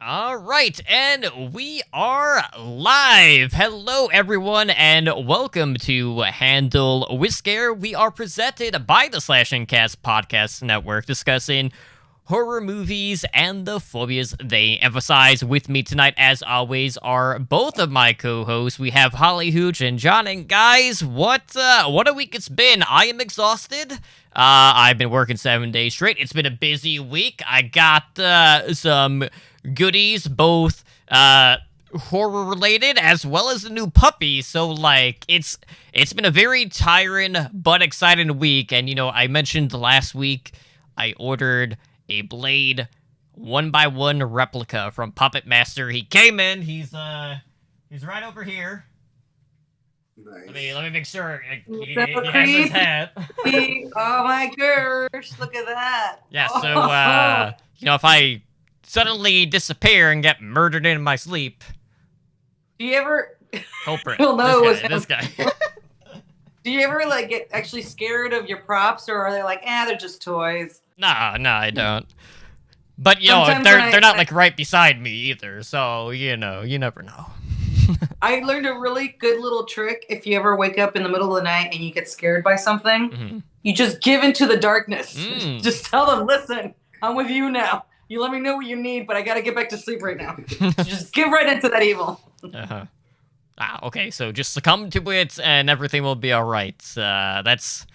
All right, and we are live. Hello, everyone, and welcome to Handle Whisker. We are presented by the Slash and Cast Podcast Network, discussing horror movies and the phobias they emphasize. With me tonight, as always, are both of my co-hosts. We have Holly Hooch and John. And guys, what a week it's been. I am exhausted. I've been working 7 days straight. It's been a busy week. I got some goodies, both horror related as well as a new puppy. So like it's been a very tiring but exciting week. And I mentioned last week I ordered a Blade 1x1 replica from Puppet Master. He came in. He's right over here. Nice. Let me make sure he So has his hat. Oh my gosh, look at that. Yeah, so if I suddenly disappear and get murdered in my sleep, Do you ever culprit. You'll know this it was guy. do you ever like get actually scared of your props, or are they like, they're just toys? No, I don't. But Sometimes they're not like right beside me either, so you never know. I learned a really good little trick. If you ever wake up in the middle of the night and you get scared by something, Mm-hmm. you just give into the darkness. Mm. Just tell them, listen, I'm with you now. You let me know what you need, but I gotta get back to sleep right now. Just give right into that evil. Uh-huh. Okay, so just succumb to it and everything will be all right. That's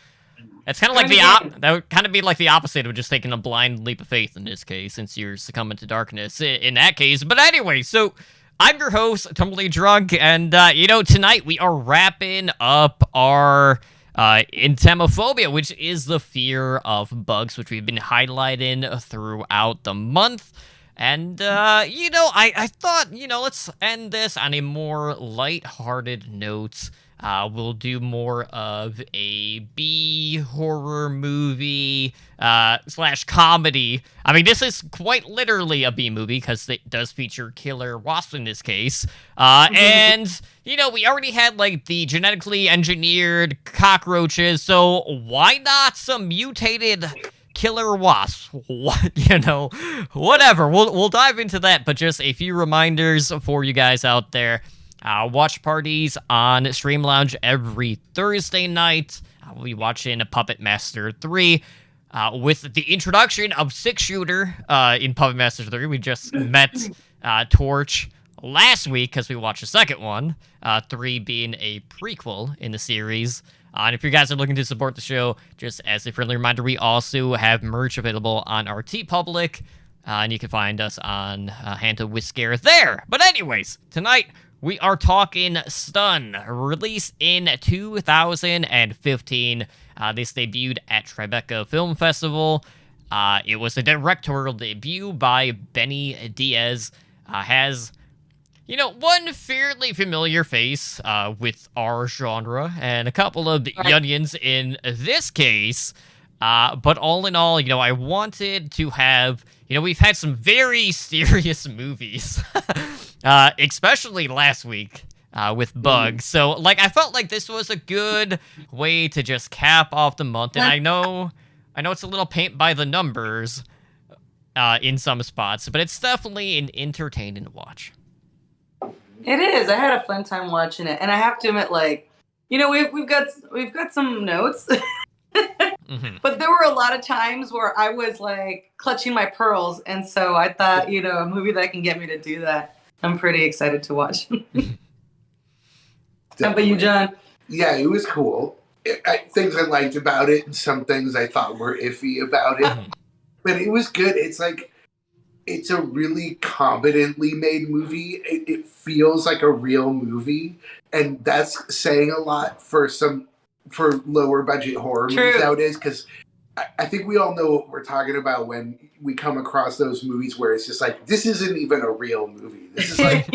kind of like that would kind of be like the opposite of just taking a blind leap of faith in this case, since you're succumbing to darkness in that case. But anyway, so I'm your host, Totally Drunk, and tonight we are wrapping up our entomophobia, which is the fear of bugs, which we've been highlighting throughout the month. And, I thought, let's end this on a more light-hearted note. We'll do more of a B horror movie / comedy. I mean, this is quite literally a B movie because it does feature killer wasps in this case. And, we already had like the genetically engineered cockroaches, so why not some mutated killer wasps? Whatever. We'll dive into that, but just a few reminders for you guys out there. Watch parties on Stream Lounge every Thursday night. We'll be watching Puppet Master 3 with the introduction of 6-shooter in Puppet Master 3. We just met Torch last week because we watched the second one, 3 being a prequel in the series. And if you guys are looking to support the show, just as a friendly reminder, we also have merch available on our TeePublic, and you can find us on Handle Whisker there. But anyways, tonight we are talking Stung, released in 2015. This debuted at Tribeca Film Festival. It was a directorial debut by Benny Diaz. Has one fairly familiar face with our genre, and a couple of onions in this case. But all in all, I wanted to have, we've had some very serious movies, especially last week with Bugs. So, I felt like this was a good way to just cap off the month. And I know it's a little paint by the numbers in some spots, but it's definitely an entertaining watch. It is. I had a fun time watching it, and I have to admit, we've got some notes. Mm-hmm. But there were a lot of times where I was clutching my pearls, and so I thought, a movie that can get me to do that, I'm pretty excited to watch. How about you, John? Yeah, it was cool. Things I liked about it, and some things I thought were iffy about it. But it was good. It's a really competently made movie. It feels like a real movie, and that's saying a lot for lower budget horror movies nowadays, because I think we all know what we're talking about when we come across those movies where it's just like, this isn't even a real movie. This is like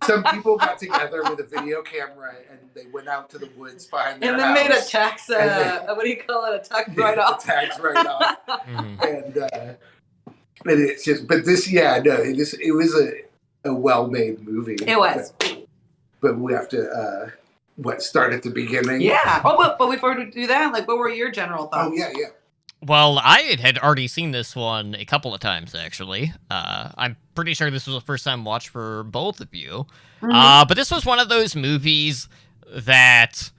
some people got together with a video camera and they went out to the woods behind their house. And then made a tax, what do you call it? A tax write-off. Tax write-off. And it's just, but this, it was a well-made movie. It was. But we have to, start at the beginning? Yeah. Oh, but before we do that, what were your general thoughts? Oh, yeah. Well, I had already seen this one a couple of times, actually. I'm pretty sure this was the first time watch for both of you. Mhm. But this was one of those movies that,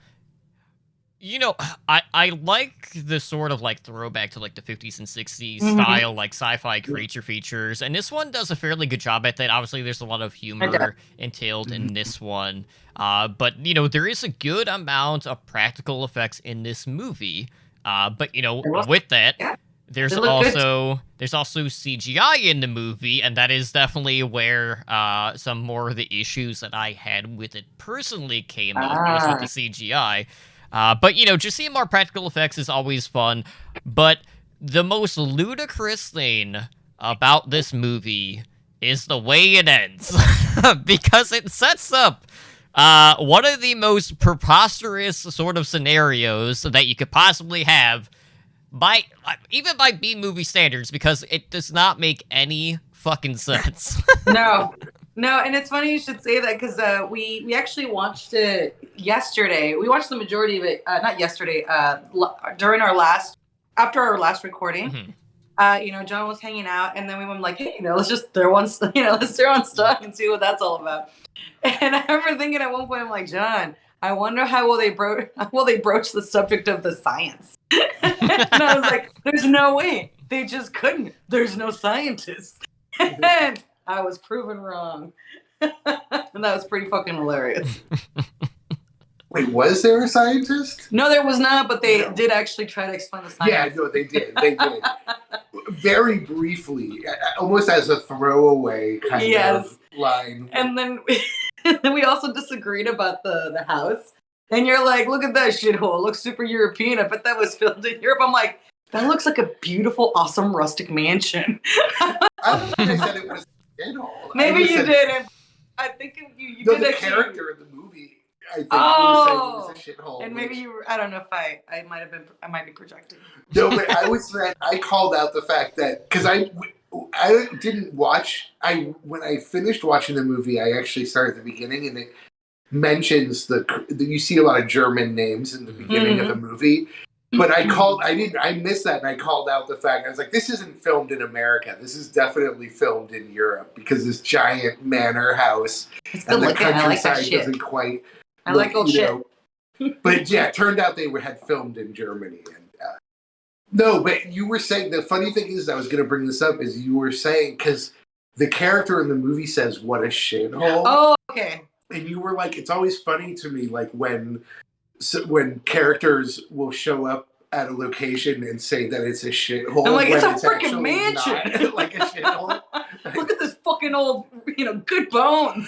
you know, I like the sort of like throwback to like the 50s and 60s Mhm. style, like sci-fi creature features. And this one does a fairly good job at that. Obviously, there's a lot of I do. humor entailed in this one. But, there is a good amount of practical effects in this movie. But It was, with that, yeah, there's they look good. also CGI in the movie, and that is definitely where some more of the issues that I had with it personally came up, was with the Ah. CGI. But just seeing more practical effects is always fun. But the most ludicrous thing about this movie is the way it ends, because it sets up one of the most preposterous sort of scenarios that you could possibly have by even by B movie standards, because it does not make any fucking sense. No, no, and it's funny you should say that because we actually watched it yesterday. We watched the majority of it, not yesterday, during after our last recording. Mhm. John was hanging out, and then we were like, hey, let's just throw on, let's throw on Stung and see what that's all about. And I remember thinking at one point, I'm like, John, I wonder how will they broach the subject of the science? And I was like, there's no way. They just couldn't. There's no scientists. And I was proven wrong. And that was pretty fucking hilarious. Wait, was there a scientist? No, there was not, but they did actually try to explain the science. Yeah, no, they did. They did. Very briefly, almost as a throwaway kind of line. And then we also disagreed about the house. And you're like, look at that shithole. It looks super European. I bet that was filmed in Europe. I'm like, that looks like a beautiful, awesome rustic mansion. I don't think I said it was a shithole. Maybe you did. I think you did. The actually. character in the movie, I think, Oh, was saying it was a shithole. And maybe I don't know if I might be projecting. No, but I called out the fact that, because I didn't watch, when I finished watching the movie, I actually started at the beginning, and it mentions you see a lot of German names in the beginning of the movie. But I missed that, and I called out the fact, I was like, this isn't filmed in America. This is definitely filmed in Europe, because this giant manor house and the countryside doesn't quite I like old shit. But yeah, it turned out they had filmed in Germany. And no, but you were saying, the funny thing is, I was going to bring this up, is you were saying, because the character in the movie says, what a shithole. Oh, okay. And you were like, it's always funny to me, like when characters will show up at a location and say that it's a shithole. I'm like, it's a freaking mansion. Like a shithole. Look at this fucking old, good bones.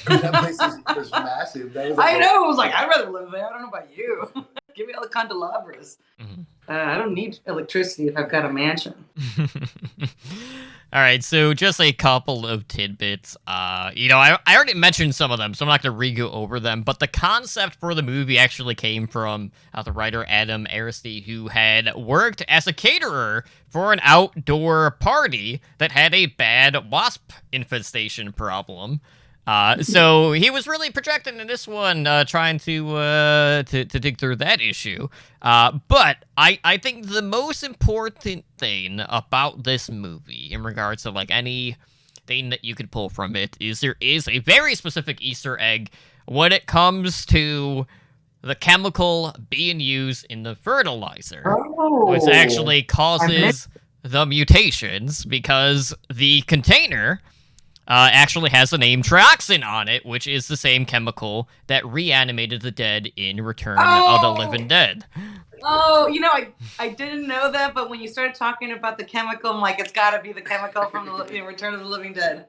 That place was massive. I know. I was like, I'd rather live there. I don't know about you. Give me all the candelabras. Mm-hmm. I don't need electricity if I've got a mansion. All right, so just a couple of tidbits. I already mentioned some of them, so I'm not going to re-go over them, but the concept for the movie actually came from the writer Adam Aristide, who had worked as a caterer for an outdoor party that had a bad wasp infestation problem. So he was really projecting in this one, trying to dig through that issue. But I think the most important thing about this movie, in regards to like anything that you could pull from it, is there is a very specific Easter egg when it comes to the chemical being used in the fertilizer, which actually causes the mutations, because the container actually has the name trioxin on it, which is the same chemical that reanimated the dead in Return of the Living Dead. Oh, I didn't know that, but when you started talking about the chemical, I'm like, it's got to be the chemical from the Return of the Living Dead.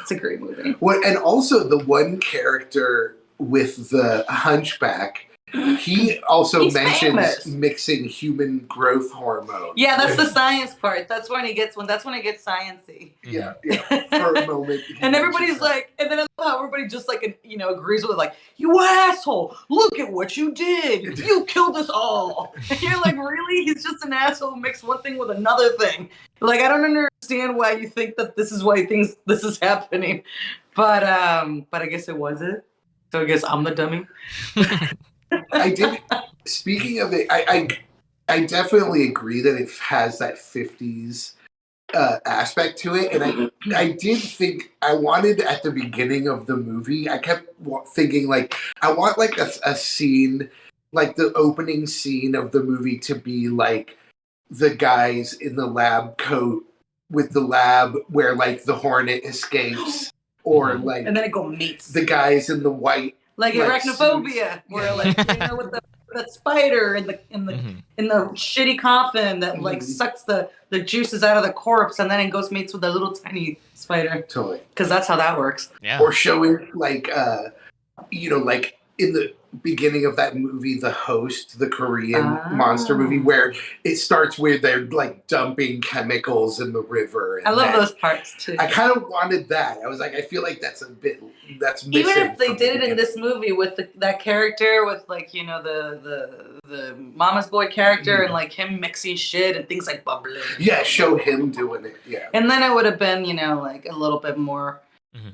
It's a great movie. Well, and also the one character with the hunchback, he also mentions famous. Mixing human growth hormone. Yeah, that's the science part. That's when it gets sciencey. Yeah, for a moment. And everybody's like, and then everybody just like, agrees with it, like, you asshole, look at what you did. You killed us all. And you're like, really? He's just an asshole who mixed one thing with another thing. Like, I don't understand why you think that this is why this is happening. But I guess it wasn't. So I guess I'm the dummy. I did. Speaking of it, I definitely agree that it has that 50s aspect to it, and I did think I wanted at the beginning of the movie. I kept thinking like I want like a scene, like the opening scene of the movie to be like the guys in the lab coat with the lab where like the Hornet escapes, or like and then it go meets the guys in the white like Arachnophobia, where like with the spider in the shitty coffin that like sucks the juices out of the corpse, and then it goes meets with a little tiny spider. Totally, because that's how that works. Yeah. Or showing like like in the beginning of that movie, The Host, the Korean monster movie, where it starts where they're like dumping chemicals in the river. And I love those parts too. I kind of wanted that. I was like, I feel like that's missing. Even if they did it in this movie with that character, with like the mama's boy character, and like him mixing shit and things like bubbling. Yeah, show him doing it. Yeah, and then it would have been like a little bit more.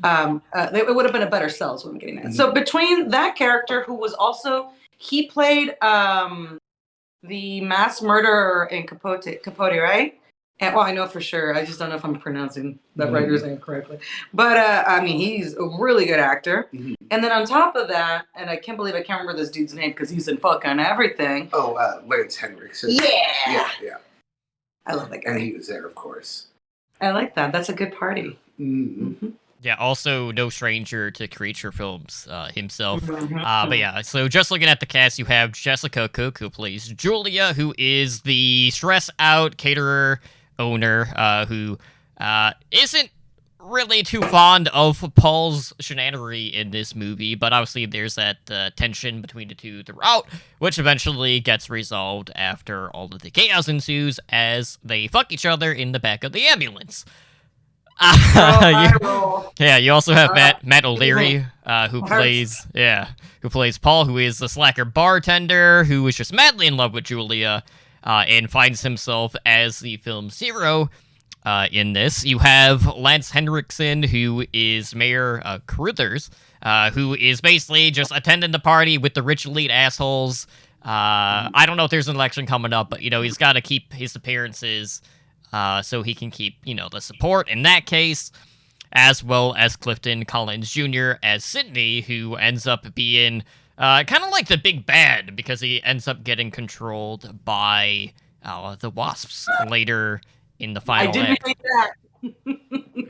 It would have been a better sell, is what I'm getting at. So between that character, who was also he played the mass murderer in Capote, right? And I know for sure. I just don't know if I'm pronouncing that writer's name correctly. But I mean, he's a really good actor. And then on top of that, and I can't remember this dude's name because he's in fucking everything. Oh, Lance Henriksen. Yeah. I love that guy. And he was there, of course. I like that. That's a good party. Yeah, also no stranger to creature films himself. But yeah, so just looking at the cast, you have Jessica Cook, who plays Julia, who is the stress-out caterer owner, who isn't really too fond of Paul's shenanery in this movie, but obviously there's that tension between the two throughout, which eventually gets resolved after all of the chaos ensues as they fuck each other in the back of the ambulance. You also have Matt O'Leary, who plays Paul, who is the slacker bartender who is just madly in love with Julia, and finds himself as the film's hero. In this, you have Lance Henriksen, who is Mayor Carruthers, who is basically just attending the party with the rich elite assholes. I don't know if there's an election coming up, but he's got to keep his appearances. So he can keep, the support in that case, as well as Clifton Collins Jr. as Sidney, who ends up being kind of like the big bad because he ends up getting controlled by the Wasps later in the final act. I did that.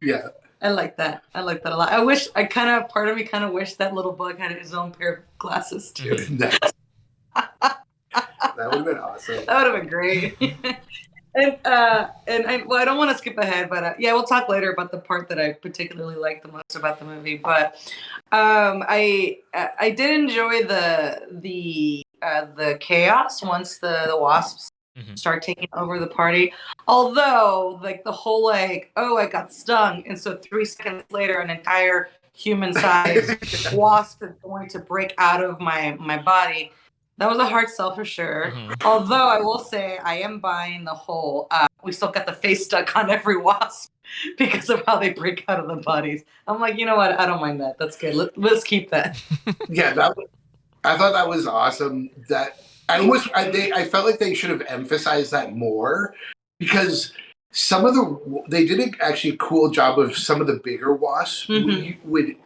Yeah. I like that a lot. Part of me kind of wish that little bug had his own pair of glasses too. That would have been awesome. That would have been great. And I don't want to skip ahead, but we'll talk later about the part that I particularly liked the most about the movie. But I did enjoy the chaos once the Wasps start taking over the party. Although, like the whole I got stung, and so 3 seconds later, an entire human-sized wasp is going to break out of my body. That was a hard sell for sure. Although I will say I am buying the whole we still got the face stuck on every wasp because of how they break out of the bodies. I'm like, you know what? I don't mind that. That's good. Let's keep that. Yeah, I thought that was awesome. That I felt like they should have emphasized that more because they did actually a cool job of some of the bigger wasps would.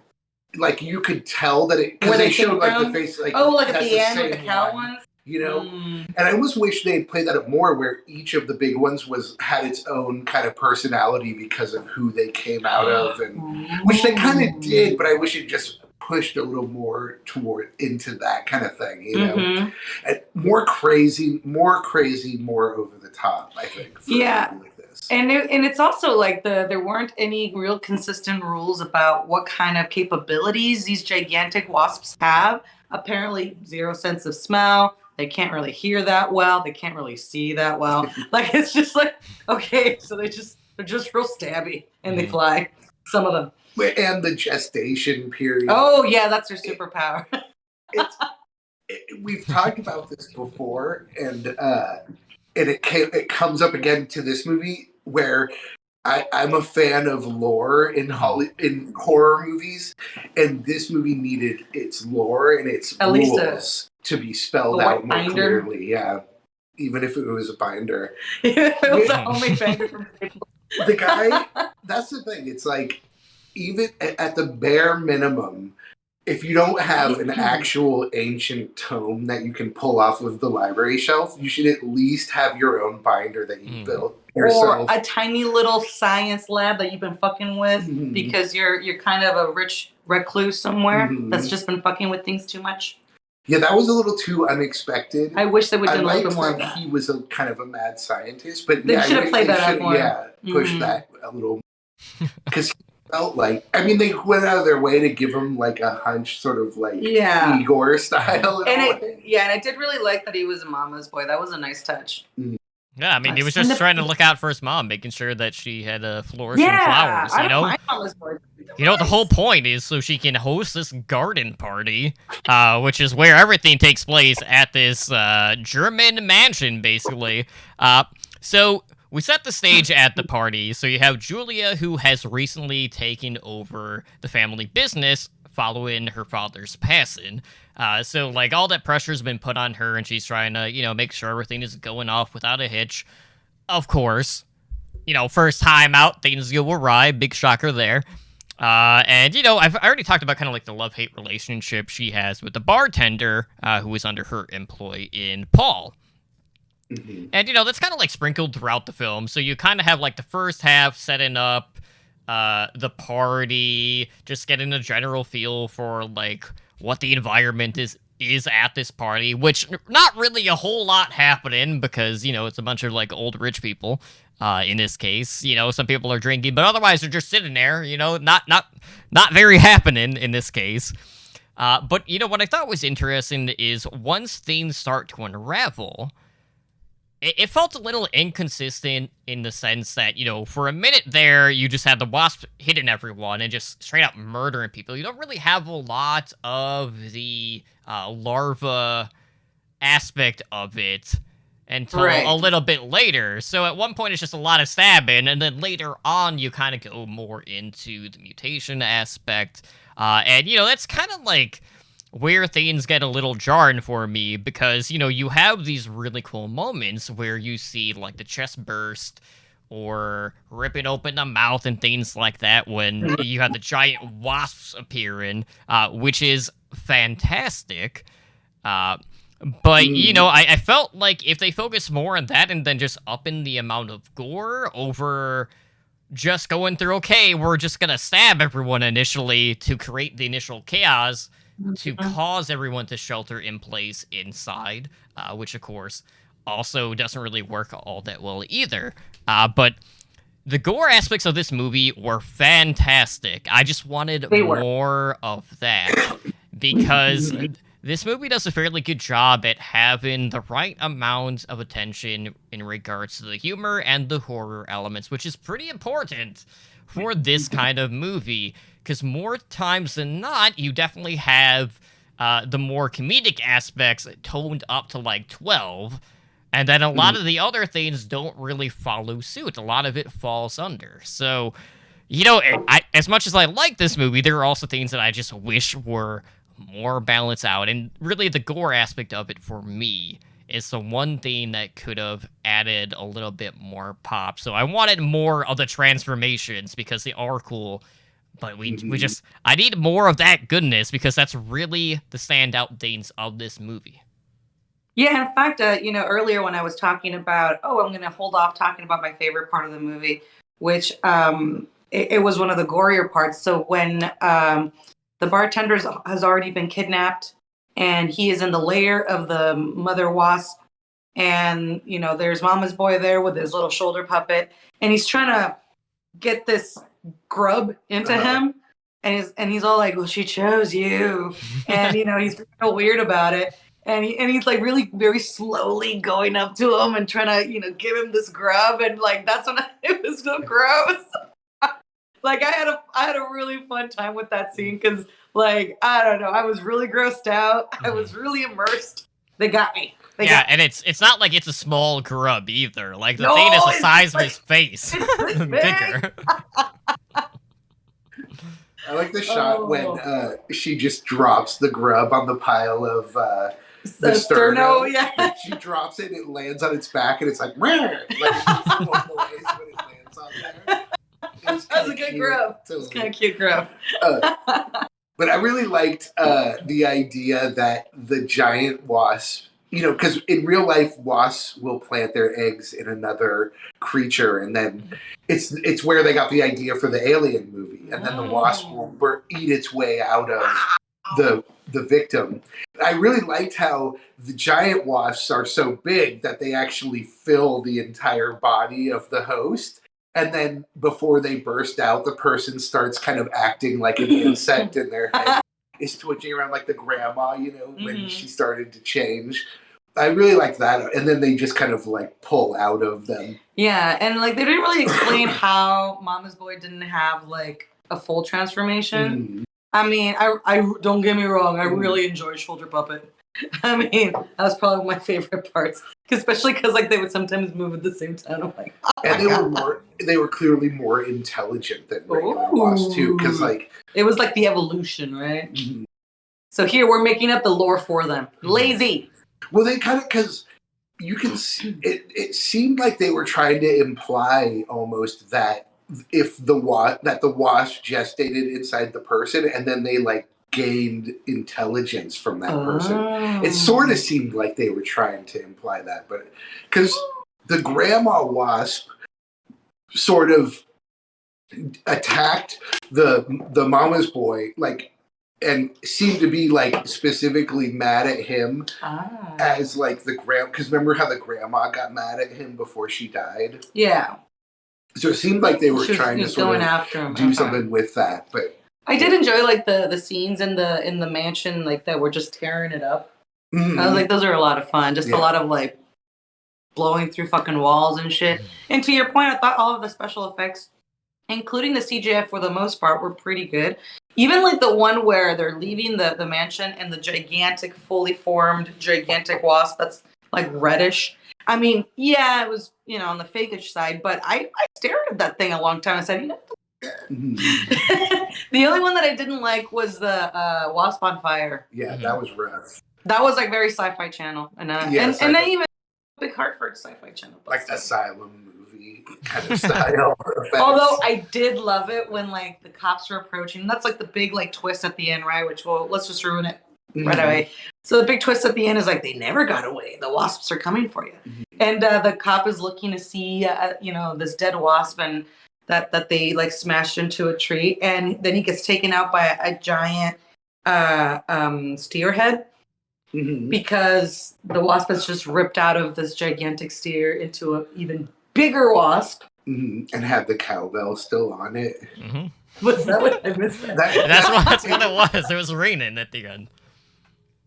Like you could tell that because they showed like the face, like at the end with the cow ones, And I almost wish they had played that up more, where each of the big ones had its own kind of personality because of who they came out of, and which they kind of did, but I wish it just pushed a little more into that kind of thing, and more crazy, more over the top. I think. And it's also like there weren't any real consistent rules about what kind of capabilities these gigantic wasps have. Apparently, 0 sense of smell. They can't really hear that well. They can't really see that well. Like it's just like okay, so they're just real stabby and they fly. Some of them. And the gestation period. Oh yeah, that's their superpower. We've talked about this before, and it comes up again to this movie where I'm a fan of lore in horror movies, and this movie needed its lore and its rules to be spelled out more clearly. Yeah. even if it was a binder. It was a homemade binder from Repo. The guy, that's the thing. It's like, even at the bare minimum, if you don't have an actual ancient tome that you can pull off of the library shelf, you should at least have your own binder that you built yourself. Or a tiny little science lab that you've been fucking with because you're kind of a rich recluse somewhere that's just been fucking with things too much. Yeah, that was a little too unexpected. I wish they would do a little bit more that of that. he was a kind of a mad scientist, but they should have played that up more. Yeah, push that a little, because he felt like, I mean, they went out of their way to give him like a hunch, sort of like Igor style. And I did really like that he was a mama's boy. That was a nice touch. Yeah, I mean, he was just trying to look out for his mom, making sure that she had flourishing flowers, you know? You know, the whole point is so she can host this garden party, which is where everything takes place at this German mansion, basically. So we set the stage at the party. So you have Julia, who has recently taken over the family business following her father's passing. So, like, all that pressure's been put on her, and she's trying to, you know, make sure everything is going off without a hitch. Of course, you know, first time out, things go awry. Big shocker there. And, you know, I already talked about kind of like the love-hate relationship she has with the bartender, who is under her employ in Paul. And, you know, that's kind of like sprinkled throughout the film. So you kind of have like the first half setting up the party, just getting a general feel for like what the environment is at this party, which not really a whole lot happening because, you know, it's a bunch of like old rich people. In this case, you know, some people are drinking, but otherwise they're just sitting there, you know, not very happening in this case. But, you know, what I thought was interesting is once things start to unravel, it felt a little inconsistent in the sense that, you know, for a minute there, you just had the wasp hitting everyone and just straight up murdering people. You don't really have a lot of the larva aspect of it until a little bit later. So at one point, it's just a lot of stabbing, and then later on, you kind of go more into the mutation aspect. And, you know, that's kind of like where things get a little jarring for me because, you know, you have these really cool moments where you see, like, the chest burst or ripping open the mouth and things like that when you have the giant wasps appearing, which is fantastic. But, you know, I felt like if they focus more on that and then just upping the amount of gore over just going through, okay, we're just going to stab everyone initially to create the initial chaos to cause everyone to shelter in place inside, which, of course, also doesn't really work all that well either. But the gore aspects of this movie were fantastic. I just wanted more of that because this movie does a fairly good job at having the right amount of attention in regards to the humor and the horror elements, which is pretty important for this kind of movie, because more times than not, you definitely have the more comedic aspects toned up to like 12, and then a lot of the other things don't really follow suit. A lot of it falls under. So, you know, as much as I like this movie, there are also things that I just wish were more balanced out, and really the gore aspect of it for me is the one thing that could have added a little bit more pop. So I wanted more of the transformations because they are cool, but I need more of that goodness because that's really the standout things of this movie. Yeah, in fact, you know, earlier when I was talking about, I'm going to hold off talking about my favorite part of the movie, which it was one of the gorier parts. So when the bartender has already been kidnapped, and he is in the lair of the mother wasp. And, you know, there's Mama's boy there with his little shoulder puppet. And he's trying to get this grub into him. And he's all like, well, she chose you. And, you know, he's real weird about it. And he's like really very slowly going up to him and trying to, you know, give him this grub. And like, that's when it was so gross. Like I had a really fun time with that scene because, like, I don't know, I was really grossed out. I was really immersed. They got me. And it's not like it's a small grub either. Like the thing is the size of his face, bigger. I like the shot when she just drops the grub on the pile of the sterno. Yeah. She drops it, and it lands on its back, and it's like, like it's noise when it lands on there. That's a good grub. It's kind of cute grub. But I really liked the idea that the giant wasp, because in real life, wasps will plant their eggs in another creature, and then it's where they got the idea for the Alien movie, and then the wasp will eat its way out of the victim. I really liked how the giant wasps are so big that they actually fill the entire body of the host. And then before they burst out, the person starts kind of acting like an insect and their head is twitching around like the grandma, when she started to change. I really like that. And then they just kind of like pull out of them. Yeah, and like they didn't really explain how Mama's Boy didn't have like a full transformation. I mean, I don't get me wrong, I really enjoy Shoulder Puppet. I mean, that was probably my favorite parts, especially because like they would sometimes move at the same time. I'm like, and they were clearly more intelligent than regular wasps too, because like it was like the evolution, right? So here we're making up the lore for them. Lazy. Well, they kind of, because you can see it seemed like they were trying to imply almost that if the wasp gestated inside the person, and then they like gained intelligence from that person. It sort of seemed like they were trying to imply that, but because the grandma wasp sort of attacked the Mama's Boy, like, and seemed to be like specifically mad at him as like the because remember how the grandma got mad at him before she died? Yeah. So it seemed like they were trying to sort of do something with that, but I did enjoy like the scenes in the mansion, like that were just tearing it up. I was like, those are a lot of fun. Just a lot of like blowing through fucking walls and shit. And to your point, I thought all of the special effects, including the CGI for the most part, were pretty good. Even like the one where they're leaving the mansion and the gigantic, fully formed, gigantic wasp that's like reddish. I mean, yeah, it was, on the fakeish side, but I stared at that thing a long time and said, the only one that I didn't like was the Wasp on Fire. Yeah, that was rough. That was like very Sci-Fi Channel, and then even Big Heart for Sci-Fi Channel, like Asylum movie kind of style. Although I did love it when like the cops were approaching. That's like the big like twist at the end, right? Which let's just ruin it right away. So the big twist at the end is like they never got away. The wasps are coming for you, and the cop is looking to see this dead wasp and. That they like smashed into a tree, and then he gets taken out by a giant steer head because the wasp has just ripped out of this gigantic steer into an even bigger wasp. And had the cowbell still on it. Was that what I missed? That's what it was. It was raining at the end.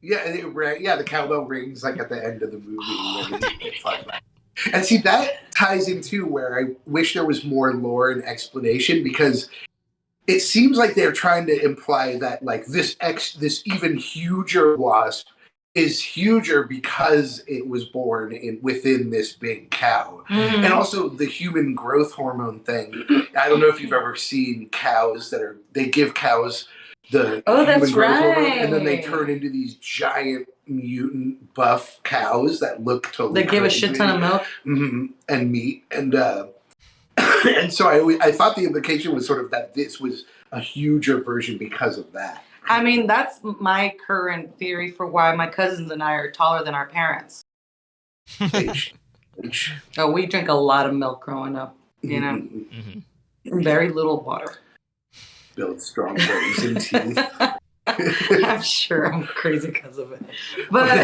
Yeah, the cowbell rings like at the end of the movie. And see, that ties into where I wish there was more lore and explanation, because it seems like they're trying to imply that like this even huger wasp is huger because it was born within this big cow. And also the human growth hormone thing. I don't know if you've ever seen cows they give cows the human growth hormone, and then they turn into these giant mutant buff cows that look totally they give a shit ton of milk and meat, and and so I thought the implication was sort of that this was a huger version because of that. I mean, that's my current theory for why my cousins and I are taller than our parents. Oh, we drink a lot of milk growing up, very little water. Build strong bones and teeth. I'm sure I'm crazy because of it. But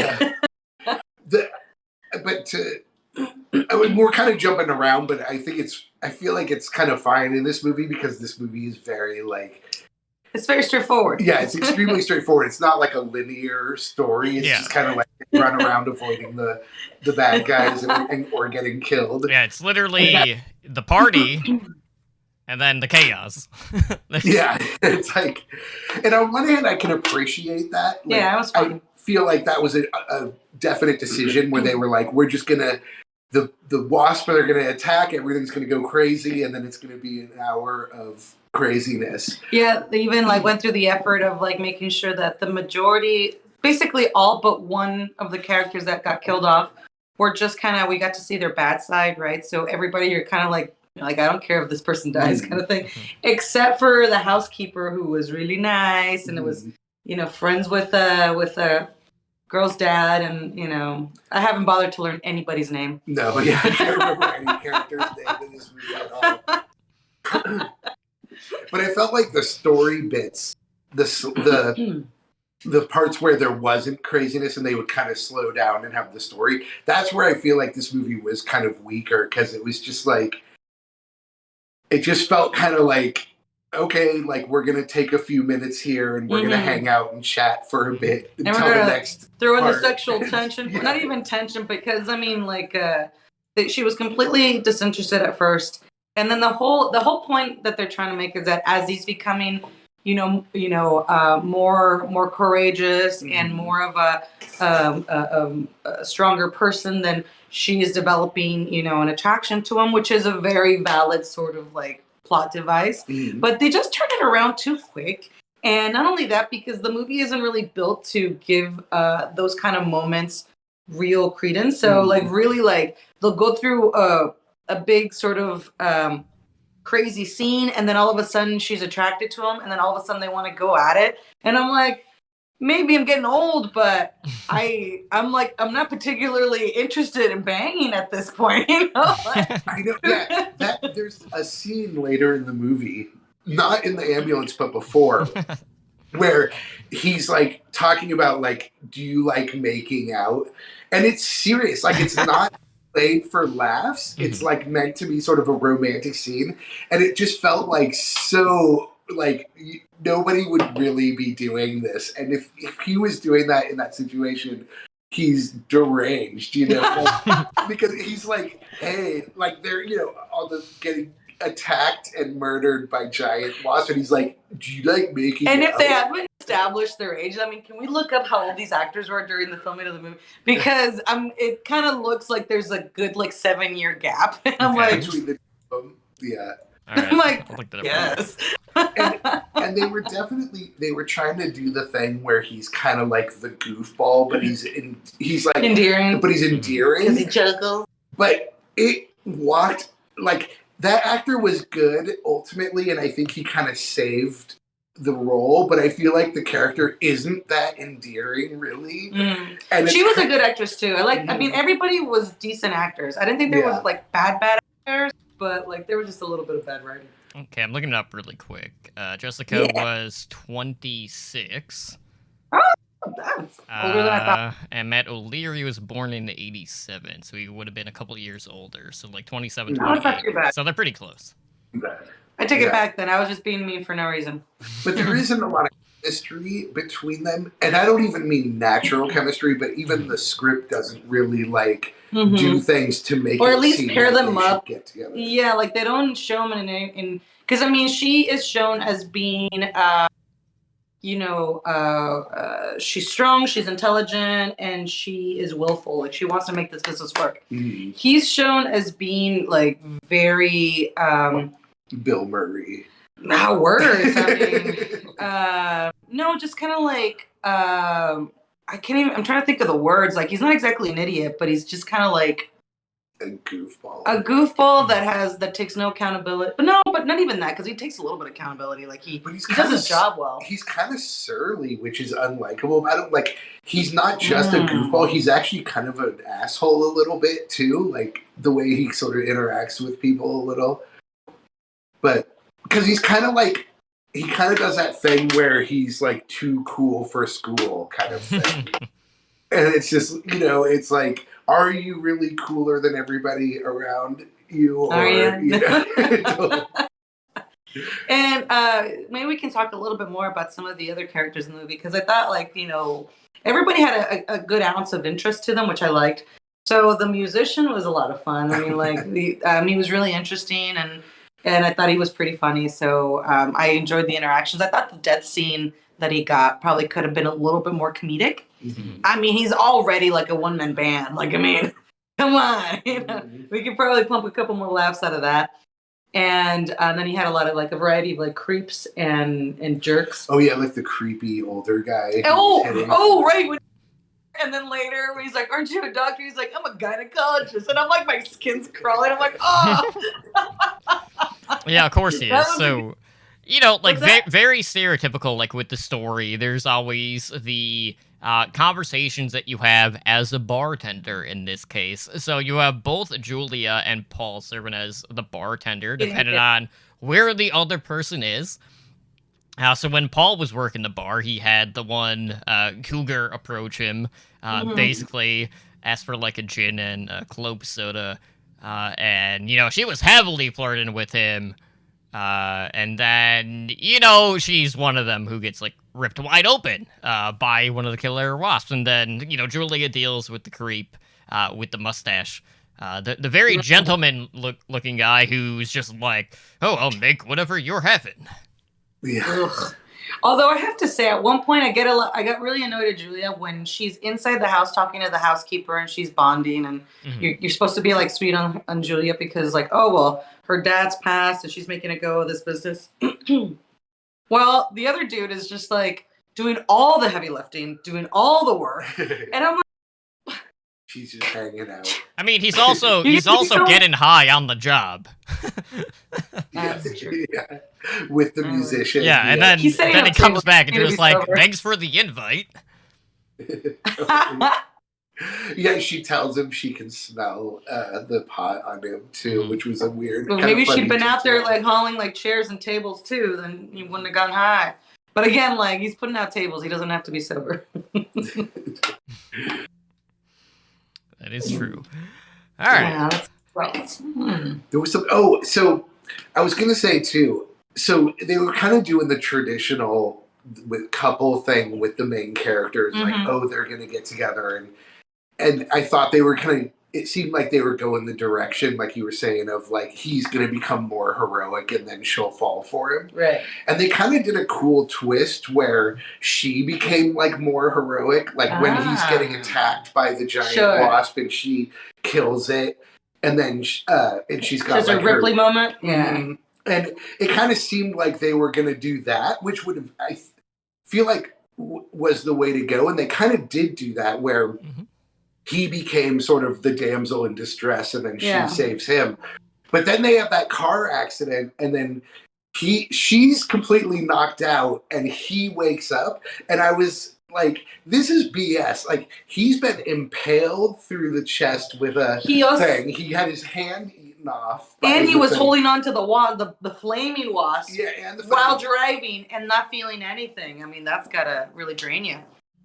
we're kind of jumping around, but I feel like it's kind of fine in this movie because this movie is very like it's very straightforward. Yeah, it's extremely straightforward. It's not like a linear story. It's just kind of like run around avoiding the bad guys or getting killed. Yeah, it's literally the party. And then the chaos. Yeah, it's like, and on one hand, I can appreciate that. Like, yeah, it was fun. I feel like that was a definite decision where they were like, we're just gonna, the wasp are gonna attack, everything's gonna go crazy, and then it's gonna be an hour of craziness. Yeah, they even like went through the effort of like making sure that the majority basically all but one of the characters that got killed off were just kind of, we got to see their bad side, right? So everybody, you're kind of like I don't care if this person dies, kind of thing, except for the housekeeper who was really nice and it was, friends with a girl's dad, and I haven't bothered to learn anybody's name. No, yeah, I can't remember any character's name in this movie at all. But I felt like the story bits, the parts where there wasn't craziness and they would kind of slow down and have the story, that's where I feel like this movie was kind of weaker, because it was just like, it just felt kind of like, okay, like we're going to take a few minutes here and we're going to hang out and chat for a bit until the next throw in the sexual tension. Yeah. Not even tension, because she was completely disinterested at first. And then the whole point that they're trying to make is that as he's becoming, more courageous and more of a stronger person, then she is developing, an attraction to him, which is a very valid sort of like plot device. But they just turned it around too quick. And not only that, because the movie isn't really built to give those kind of moments real credence. So really they'll go through a big sort of crazy scene, and then all of a sudden she's attracted to him, and then all of a sudden they want to go at it. And I'm like, maybe I'm getting old, but I'm not particularly interested in banging at this point. I know. Yeah, there's a scene later in the movie, not in the ambulance, but before, where he's like talking about like, do you like making out? And it's serious. Like, it's not played for laughs. It's like meant to be sort of a romantic scene, and it just felt like so like nobody would really be doing this. And if he was doing that in that situation, he's deranged, because he's like, hey, like they're all the getting attacked and murdered by giant wasps, and he's like, do you like making and out? If they haven't established their age, I mean, can we look up how old these actors were during the filming of the movie? Because it kind of looks like there's a good 7-year gap. And I'm like, between the two of them. Yeah. Right. I'm like, yes. and they were trying to do the thing where he's kind of like the goofball, but he's like endearing. But he's endearing because he juggles. But it walked like that actor was good ultimately, and I think he kind of saved the role. But I feel like the character isn't that endearing, really. And she was a good actress too. I mean, everybody was decent actors. I didn't think there was bad actors. But there was just a little bit of bad writing. Okay, I'm looking it up really quick. Jessica was 26. Oh, that's older than I thought. And Matt O'Leary was born in 87, so he would have been a couple years older. So 27, no, 28. Not too bad. So they're pretty close. I take it back then. I was just being mean for no reason. But there isn't a lot of chemistry between them. And I don't even mean natural chemistry, but even the script doesn't really do things to make or at least pair them up. Get together. Yeah, they don't show them in because I mean she is shown as being she's strong, she's intelligent, and she is willful. She wants to make this business work. He's shown as being very Bill Murray. Not worse. I mean, no, just kind of I can't even. I'm trying to think of the words. He's not exactly an idiot, but he's just kind of a goofball. A goofball that takes no accountability. But not even that, because he takes a little bit of accountability. He does his job well. He's kind of surly, which is unlikable about him. He's not just a goofball. He's actually kind of an asshole a little bit too. The way he sort of interacts with people a little. But because he's kind of he kind of does that thing where he's too cool for school kind of thing. And it's just, it's are you really cooler than everybody around you? Are you? And maybe we can talk a little bit more about some of the other characters in the movie, because I thought everybody had a good ounce of interest to them, which I liked. So the musician was a lot of fun. I mean, he was really interesting, and I thought he was pretty funny. So I enjoyed the interactions. I thought the death scene that he got probably could have been a little bit more comedic. I mean, he's already a one-man band. I mean, come on. We could probably pump a couple more laughs out of that. And then he had a lot of like a variety of like creeps and jerks. Oh yeah, like the creepy older guy. Oh, right. And then later, when he's like, "Aren't you a doctor?" He's like, "I'm a gynecologist," and I'm like, my skin's crawling. I'm like, "Oh." Yeah, of course he is. So, you know, like very stereotypical. Like with the story, there's always the conversations that you have as a bartender in this case. So you have both Julia and Paul serving as the bartender, depending on where the other person is. So when Paul was working the bar, he had the one cougar approach him, basically asked for like a gin and a club soda, and you know she was heavily flirting with him, and then you know she's one of them who gets like ripped wide open by one of the killer wasps, and then you know Julia deals with the creep with the mustache. The very gentleman looking guy who's just like, oh, I'll make whatever you're having. Yeah. Ugh. Although I have to say, at one point I got really annoyed at Julia when she's inside the house talking to the housekeeper and she's bonding, and you're supposed to be like sweet on Julia because like, oh well, her dad's passed and she's making a go of this business. Well, the other dude is just like doing all the heavy lifting, doing all the work, and I'm like, she's just hanging out. I mean, he's also getting high on the job. That's true. Yeah. With the musician. Yeah, and then he comes back and just like, thanks for the invite. Yeah, she tells him she can smell the pot on him too, which was a weird. Well, maybe she'd been out there like hauling like chairs and tables too, then he wouldn't have gone high. But again, like he's putting out tables, he doesn't have to be sober. That is true. All right. Yeah, that's right. There was some. Oh, so I was gonna say too. So they were kind of doing the traditional with couple thing with the main characters, like oh they're gonna get together, and I thought they were kind of. It seemed like they were going the direction, like you were saying, of like he's gonna become more heroic and then she'll fall for him. Right. And they kind of did a cool twist where she became like more heroic, like when he's getting attacked by the giant wasp and she kills it, and then and she's got like a Ripley moment. Yeah. And it kind of seemed like they were going to do that, which would have, I feel like, was the way to go. And they kind of did do that, where he became sort of the damsel in distress, and then she saves him. But then they have that car accident, and then she's completely knocked out, and he wakes up. And I was like, this is BS. Like, he's been impaled through the chest with a thing. He had his hand off, and he was holding on to the flaming wasp, and while driving and not feeling anything. I mean, that's gotta really drain you.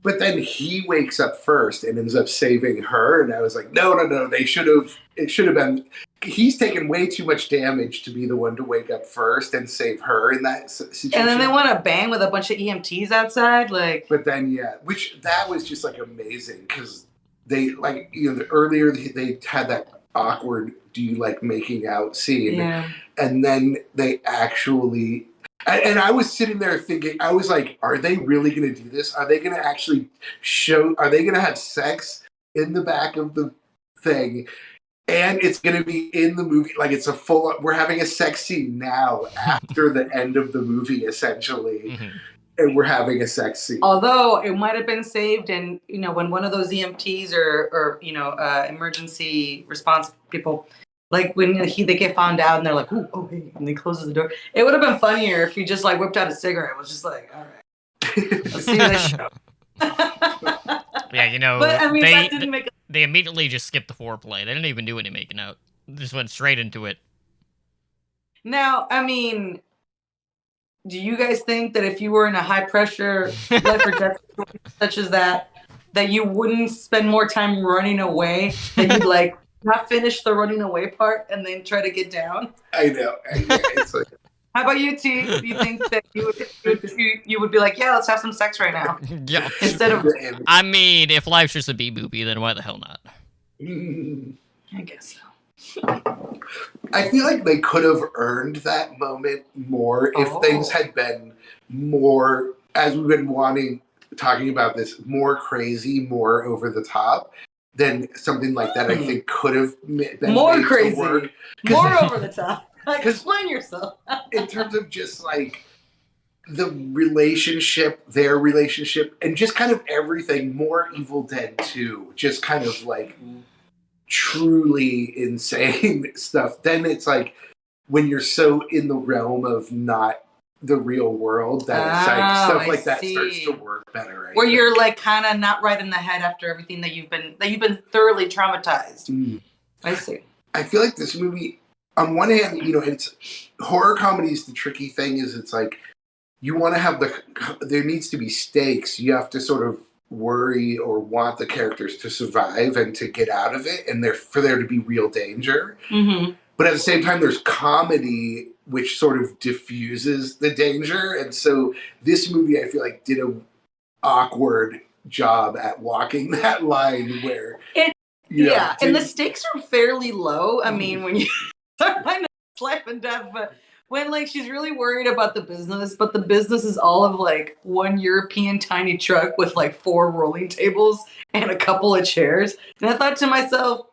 But then he wakes up first and ends up saving her, and I was like, no, it should have been. He's taken way too much damage to be the one to wake up first and save her in that situation. And then they want to bang with a bunch of EMTs outside, like. But then that was just like amazing, because they like earlier they had that awkward do you like making out scene, and then they actually, and I was sitting there thinking, I was like, are they really going to do this? Are they going to actually are they going to have sex in the back of the thing, and it's going to be in the movie? Like, it's we're having a sex scene now after the end of the movie, essentially. And we're having a sex scene. Although it might have been saved, and when one of those EMTs or emergency response people, like when they get found out and they're like, oh hey, and they closes the door. It would have been funnier if he just like whipped out a cigarette. It was just like, all right, let's see this show. Yeah, but I mean, that didn't make. They immediately just skipped the foreplay. They didn't even do any making out. They just went straight into it. Now, I mean, do you guys think that if you were in a high pressure life or death such as that you wouldn't spend more time running away, that you'd like not finish the running away part and then try to get down? I know. It's like, how about you, T? Do you think that you would be like, yeah, let's have some sex right now? Yeah. Instead of. I mean, if life's just a B movie, then why the hell not? I guess so. I feel like they could have earned that moment more if things had been more, as we've been talking about this, more crazy, more over the top. Then something like that, I think, could have been more crazy, more over the top. Like, explain yourself. In terms of just like the relationship, their relationship, and just kind of everything, more Evil Dead 2, just kind of like truly insane stuff. Then it's like when you're so in the realm of not the real world that it's like stuff like that starts to work better. Where you're like kind of not right in the head after everything that you've been thoroughly traumatized. I see. I feel like this movie, on one hand, it's horror comedies. The tricky thing is, it's like you want to have there needs to be stakes. You have to sort of worry or want the characters to survive and to get out of it, and for there to be real danger. Mm-hmm. But at the same time, there's comedy which sort of diffuses the danger, and so this movie, I feel like, did a awkward job at walking that line where and the stakes are fairly low. I mean, when you start finding life and death, but when like she's really worried about the business, but the business is all of like one European tiny truck with like 4 rolling tables and a couple of chairs, and I thought to myself,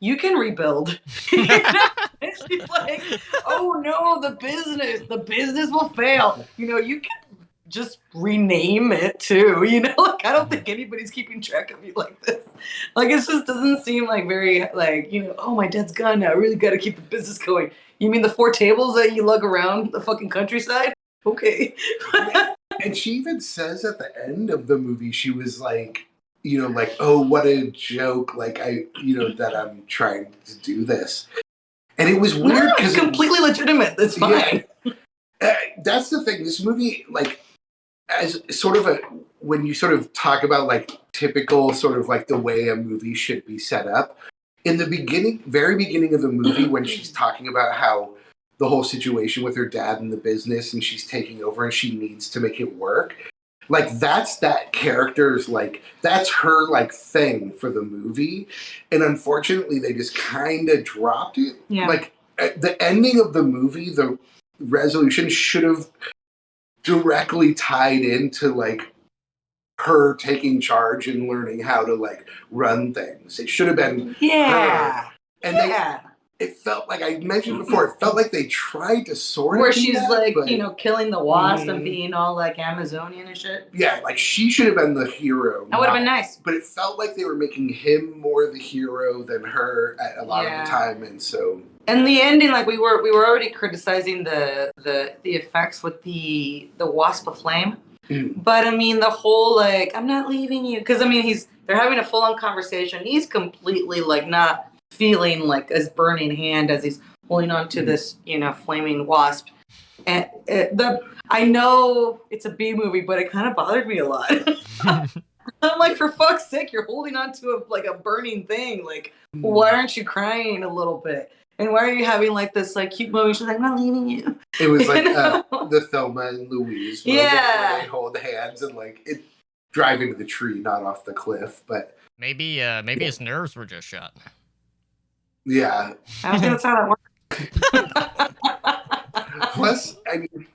you can rebuild. And she's like, oh no, the business will fail. You can just rename it too. Like I don't think anybody's keeping track of you like this. Like it just doesn't seem like very like, oh, my dad's gone now. I really got to keep the business going. You mean the 4 tables that you lug around the fucking countryside? Okay. And she even says at the end of the movie, she was like, like, oh, what a joke. Like, that I'm trying to do this. And it was weird because it's completely legitimate. That's fine. Yeah. That's the thing. This movie, like, as sort of when you sort of talk about like typical sort of like the way a movie should be set up, in the very beginning of the movie, when she's talking about how the whole situation with her dad and the business and she's taking over and she needs to make it work. Like that's that character's like that's her like thing for the movie, and unfortunately they just kind of dropped it. Yeah. Like at the ending of the movie, the resolution should have directly tied into like her taking charge and learning how to like run things. It should have been her. And it felt like I mentioned before. It felt like they tried to sort of where she's that, like, but, killing the wasp and being all like Amazonian and shit. Yeah, like she should have been the hero. That would have been nice. But it felt like they were making him more the hero than her at a lot of the time, and so. And the ending, like we were already criticizing the effects with the wasp of flame. But I mean the whole like I'm not leaving you, because I mean they're having a full on conversation. He's completely like not feeling like his burning hand as he's holding on to this flaming wasp. And I know it's a B movie, but it kind of bothered me a lot. I'm like, for fuck's sake, you're holding on to a burning thing. Like, why aren't you crying a little bit? And why are you having like this like cute moment? She's like, I'm not leaving you. It was like the Thelma and Louise moment where they hold hands and like it drive into the tree, not off the cliff. But maybe his nerves were just shot. Yeah, I don't think that's how that works. Plus, I mean,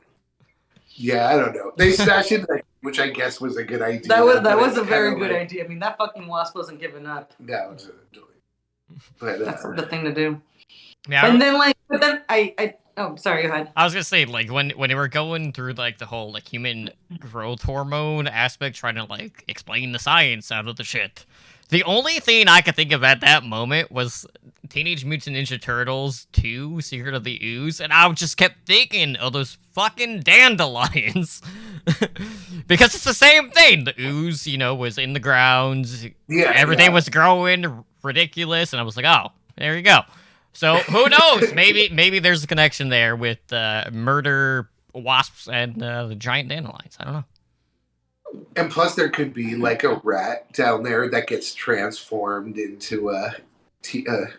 I don't know. They smashed it, which I guess was a good idea. That was a very good idea. I mean, that fucking wasp wasn't giving up. That was that's the thing to do. Yeah, and then I oh, sorry, go ahead. I was gonna say, like, when they were going through like the whole like human growth hormone aspect, trying to like explain the science out of the shit. The only thing I could think of at that moment was Teenage Mutant Ninja Turtles 2, Secret of the Ooze, and I just kept thinking of those fucking dandelions. Because it's the same thing. The ooze, was in the ground. Yeah, everything was growing ridiculous, and I was like, oh, there you go. So, who knows? Maybe there's a connection there with murder wasps and the giant dandelions. I don't know. And plus, there could be like a rat down there that gets transformed into a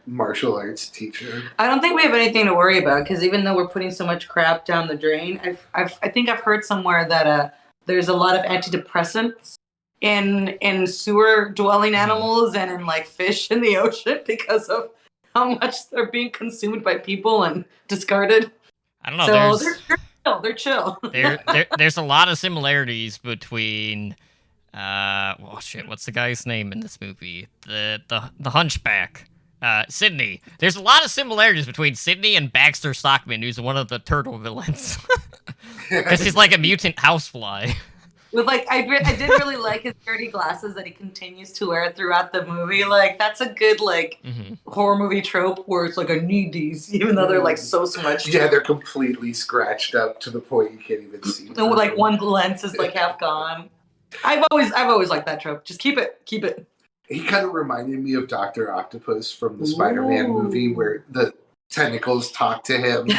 martial arts teacher. I don't think we have anything to worry about, because even though we're putting so much crap down the drain, I think I've heard somewhere that there's a lot of antidepressants in sewer dwelling animals and in like fish in the ocean because of how much they're being consumed by people and discarded. I don't know. So they're chill. There's a lot of similarities between what's the guy's name in this movie? The Hunchback Sydney. There's a lot of similarities between Sydney and Baxter Stockman, who's one of the turtle villains. Because he's like a mutant housefly. With like, I did really like his dirty glasses that he continues to wear throughout the movie. Like, that's a good like horror movie trope where it's like, I need these, even though they're like so smudged. Yeah, they're completely scratched up to the point you can't even see them. Like one lens is like half gone. I've always liked that trope. Just keep it. He kind of reminded me of Dr. Octopus from the Spider-Man movie, where the tentacles talk to him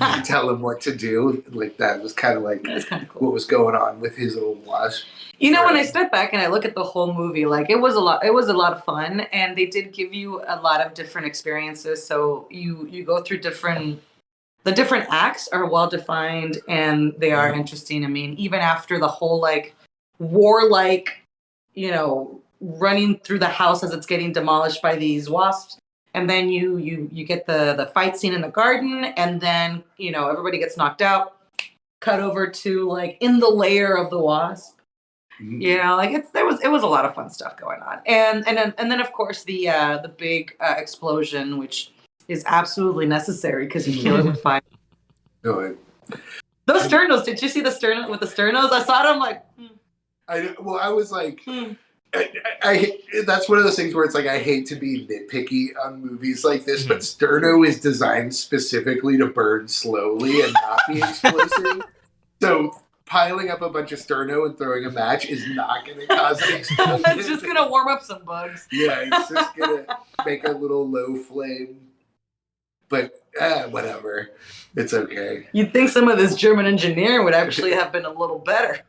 and tell him what to do. Like that was kind of like cool. what was going on with his little wasp. You know, when I step back and I look at the whole movie, like it was a lot of fun, and they did give you a lot of different experiences. So you go through the different acts are well defined and they are interesting. I mean, even after the whole like warlike, running through the house as it's getting demolished by these wasps, and then you get the fight scene in the garden, and then everybody gets knocked out, cut over to like in the lair of the wasp. Like it was a lot of fun stuff going on, and then of course the big explosion, which is absolutely necessary because you kill it with fire. Good. Those sternos, did you see the sterno with the sternos? I saw it, I'm like I was like I that's one of those things where it's like I hate to be nitpicky on movies like this, but sterno is designed specifically to burn slowly and not be explosive. So piling up a bunch of sterno and throwing a match is not going to cause an explosion. It's just going to warm up some bugs. Yeah, it's just going to make a little low flame. But whatever. It's okay. You'd think some of this German engineering would actually have been a little better.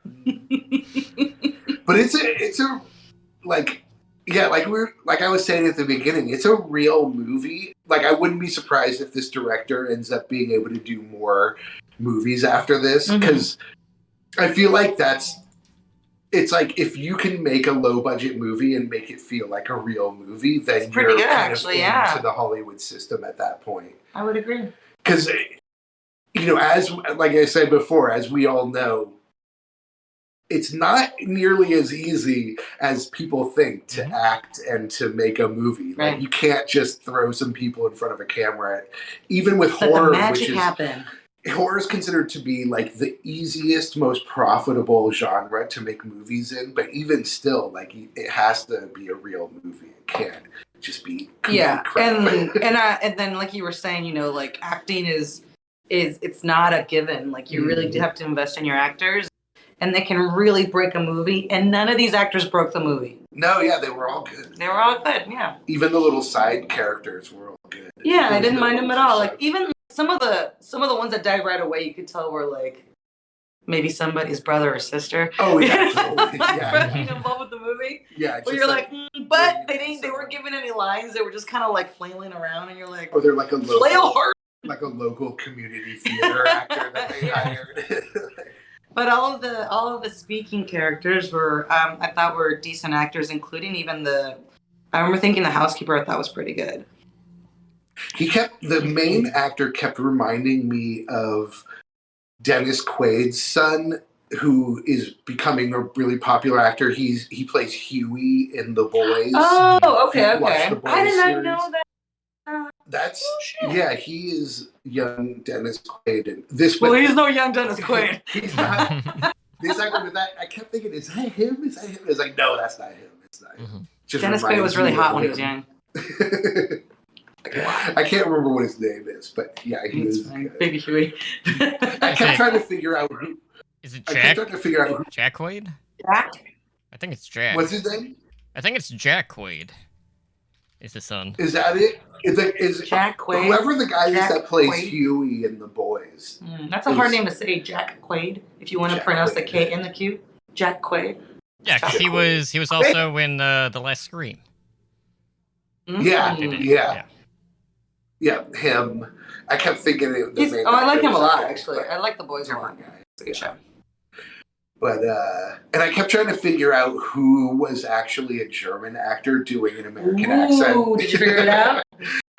But it's a like I was saying at the beginning, it's a real movie. Like I wouldn't be surprised if this director ends up being able to do more movies after this, because I feel like it's like if you can make a low budget movie and make it feel like a real movie, then it's pretty you're good, kind actually, of into the Hollywood system at that point. I would agree. Because as like I said before, as we all know, it's not nearly as easy as people think to act and to make a movie. Right. Like you can't just throw some people in front of a camera. Even with Let horror, the magic happen. Horror is considered to be like the easiest, most profitable genre to make movies in. But even still, like it has to be a real movie. It can't just be crap. And then like you were saying, like acting is it's not a given. Like you really do have to invest in your actors. And they can really break a movie, and none of these actors broke the movie. No, yeah, they were all good. They were all good, yeah. Even the little side characters were all good. Yeah, I didn't mind them at all. Like even some of the ones that died right away, you could tell were like maybe somebody's brother or sister. Oh yeah, totally. Yeah. Being involved with the movie. Yeah, where you're like, but they weren't given any lines. They were just kind of like flailing around, and you're like, or they're like a flail hard. Like a local community theater actor that they hired. But all of the speaking characters were, I thought were decent actors, including even I remember thinking the housekeeper I thought was pretty good. The main actor kept reminding me of Dennis Quaid's son, who is becoming a really popular actor. He plays Huey in The Boys. Oh, okay. I did not know that. He is young Dennis Quaid. And this, he's no young Dennis Quaid. He's not. This actor with that, I kept thinking, is that him? It's like, no, that's not him. It's not him. Dennis Quaid was really hot when he was young. I can't remember what his name is, but yeah, he was Baby Huey. I kept trying to figure out who. Is it Jack? Jack Quaid? Jack? I think it's Jack. What's his name? I think it's Jack Quaid. Is his son? Is that it? Is Jack Quaid? Whoever the guy is that plays Quaid? Huey in The Boys. That's a hard name to say, Jack Quaid. If you want to pronounce the K and the Q, Jack Quaid. Yeah, because he was also in The Last Scream. Yeah, him. I kept thinking I like him a lot, actually. I like The Boys a lot. It's a good show. But and I kept trying to figure out who was actually a German actor doing an American accent. Did you figure it out?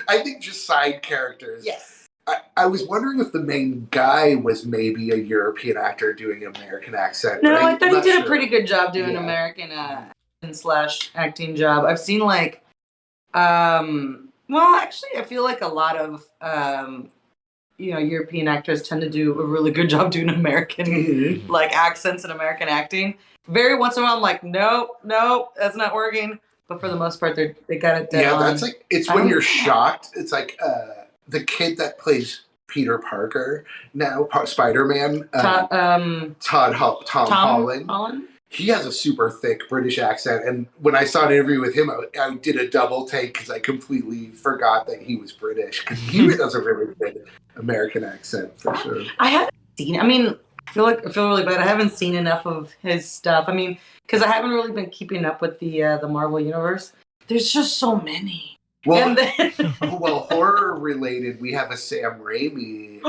I think just side characters. Yes. I was wondering if the main guy was maybe a European actor doing an American accent. No, I thought he did a pretty good job doing American / acting job. I've seen like Well, actually, I feel like a lot of European actors tend to do a really good job doing American like accents and American acting. Very once in a while, I'm like, nope, that's not working. But for the most part, they got it dead on. That's like it's when you're shocked. It's like the kid that plays Peter Parker now, Spider-Man. Tom Holland. He has a super thick British accent, and when I saw an interview with him, I did a double take because I completely forgot that he was British, because he does a really good American accent for sure. I haven't seen. I mean, I feel really bad. I haven't seen enough of his stuff. I mean, because I haven't really been keeping up with the Marvel universe. There's just so many. Well, well, horror related, we have a Sam Raimi.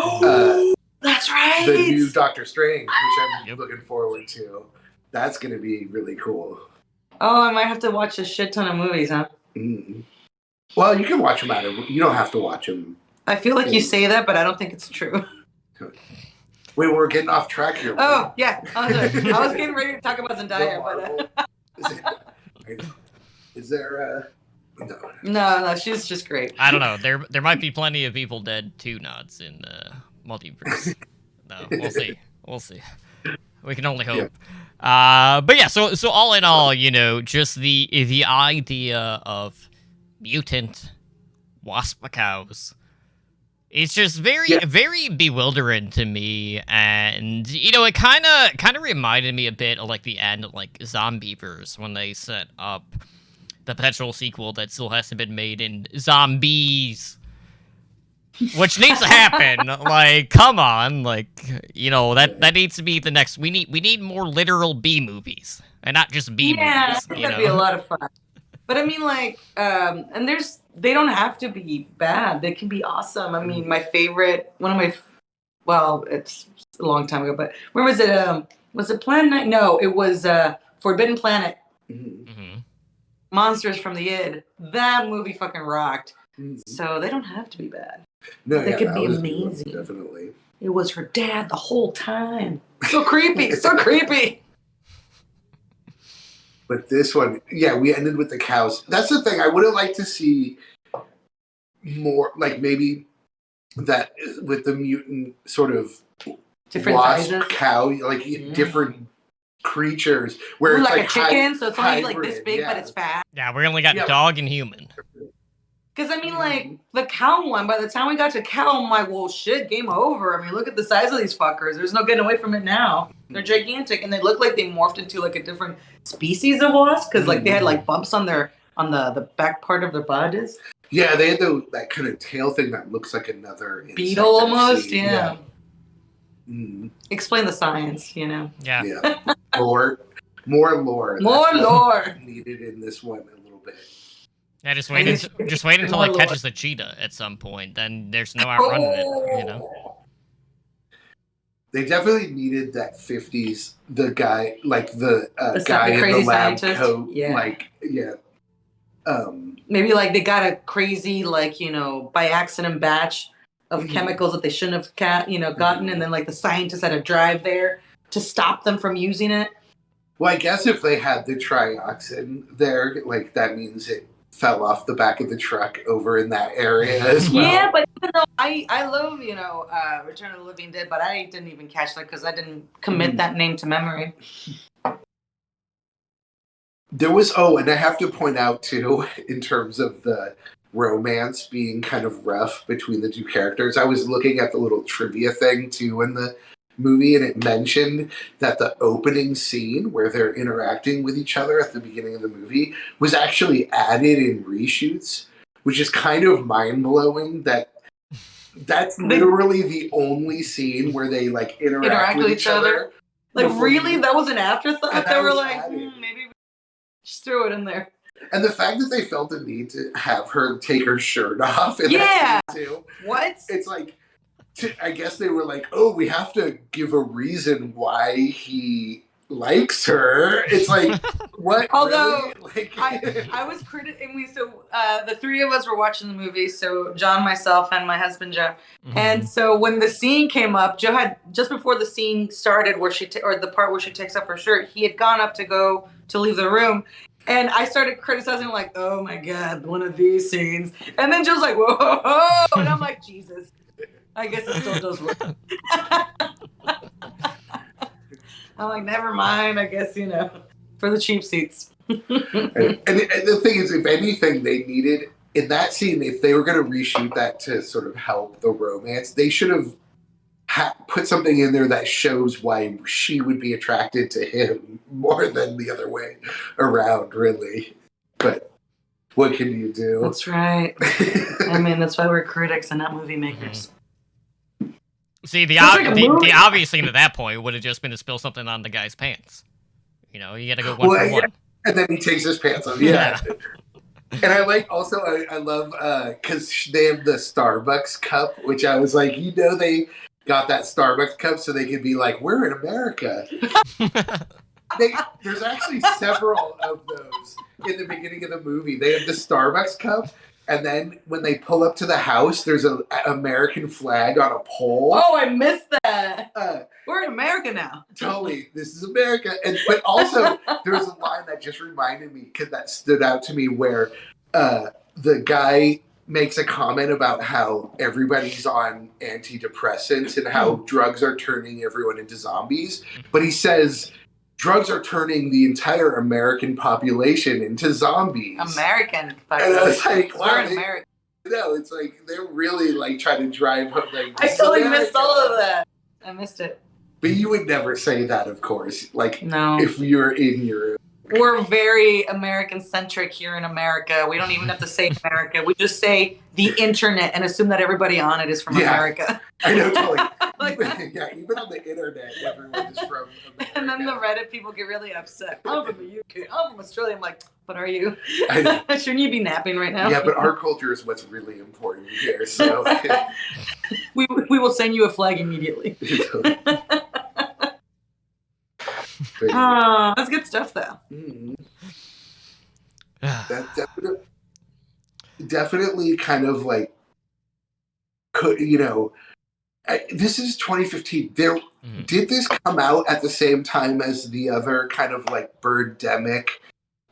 That's right. The new Doctor Strange, which I'm looking forward to. That's going to be really cool. Oh, I might have to watch a shit ton of movies, huh? Mm. Well, you can watch them you don't have to watch them. I feel like you say that, but I don't think it's true. Wait, we're getting off track here. Oh, yeah. I was getting ready to talk about Zendaya, but... Is there No, she's just great. I don't know. There might be plenty of Evil Dead 2 nods in multiverse. No, we'll see. We can only hope. But yeah, so all in all, just the idea of mutant wasp cows, it's just very bewildering to me, and it kind of reminded me a bit of like the end of like Zombievers when they set up the potential sequel that still hasn't been made in Zombies. Which needs to happen. Like, come on. Like, that needs to be the next. We need more literal B movies, and not just B movies. Yeah, I think that'd be a lot of fun. But I mean, like, and they don't have to be bad. They can be awesome. I mean, my favorite, it's a long time ago, but where was it? Was it Planet 9? No, it was Forbidden Planet. Mm-hmm. Monsters from the Id. That movie fucking rocked. Mm-hmm. So they don't have to be bad. No, they could be amazing. Definitely. It was her dad the whole time. So creepy. So creepy. But this one, we ended with the cows. That's the thing. I would have liked to see more, like maybe that with the mutant sort of different wasp sizes. Cow, like different creatures. Where it's like a chicken, so it's only hybrid, like this big, but it's fat. Yeah, we only got dog and human. Because, I mean, like, the cow one, by the time we got to cow, I'm like, well, shit, game over. I mean, look at the size of these fuckers. There's no getting away from it now. They're gigantic, and they look like they morphed into, like, a different species of wasp, because, like, they had, like, bumps on the back part of their bodies. Yeah, they had that kind of tail thing that looks like another beetle almost, yeah. Mm. Explain the science, Yeah. More lore. More lore. Needed in this one a little bit. Yeah, just wait until it catches the cheetah at some point. Then there's no outrunning it, They definitely needed that 50s, the guy, like the guy in the lab scientist coat. Yeah. Maybe like they got a crazy, like, by accident batch of chemicals that they shouldn't have gotten. And then like the scientists had to drive there to stop them from using it. Well, I guess if they had the trioxin there, like that means it fell off the back of the truck over in that area as well. Yeah, but even though I love, Return of the Living Dead, but I didn't even catch that because I didn't commit that name to memory. There was, and I have to point out too, in terms of the romance being kind of rough between the two characters, I was looking at the little trivia thing too in the movie, and it mentioned that the opening scene where they're interacting with each other at the beginning of the movie was actually added in reshoots, which is kind of mind-blowing that that's literally the only scene where they like interact with each other. Like, really? That was an afterthought? They were like, maybe we just throw it in there. And the fact that they felt the need to have her take her shirt off in that scene too. What? It's like, I guess they were like, we have to give a reason why he likes her. It's like, what? Although, really? I was the three of us were watching the movie, so John, myself, and my husband, Joe. Mm-hmm. And so when the scene came up, Joe had, just before the scene started, where or the part where she takes off her shirt, he had gone up to leave the room. And I started criticizing, like, oh my God, one of these scenes. And then Jill's like, whoa. And I'm like, Jesus. I guess it still does work. I'm like, never mind. I guess, for the cheap seats. And the thing is, if anything, they needed, in that scene, if they were going to reshoot that to sort of help the romance, they should have put something in there that shows why she would be attracted to him more than the other way around, really. But what can you do? That's right. I mean, that's why we're critics and not movie makers. See, the obvious thing at that point would have just been to spill something on the guy's pants. You got to go one for one. And then he takes his pants off. Yeah. And I love, because they have the Starbucks cup, which I was like, they got that Starbucks cup so they could be like, we're in America. There's actually several of those in the beginning of the movie. They have the Starbucks cup, and then when they pull up to the house, there's an American flag on a pole. Oh, I missed that. We're in America now. Totally, this is America. But also, there's a line that just reminded me, because that stood out to me, where the guy makes a comment about how everybody's on antidepressants and how drugs are turning everyone into zombies. But he says drugs are turning the entire American population into zombies. American population. And I was like, wow, we're in America. No, it's like they're really like trying to drive home. Like, I totally missed all of that. I missed it. But you would never say that, of course. Like, no. If you're in Europe. We're very American-centric here in America. We don't even have to say America. We just say the internet and assume that everybody on it is from America. I know, totally. Even on the internet, everyone is from America. And then the Reddit people get really upset. I'm from the UK. I'm from Australia. I'm like, but are you? I know. Shouldn't you be napping right now? Yeah, but our culture is what's really important here. So we will send you a flag immediately. That's good stuff, though. Mm-hmm. That definitely kind of like, this is 2015. Did this come out at the same time as the other kind of like Birdemic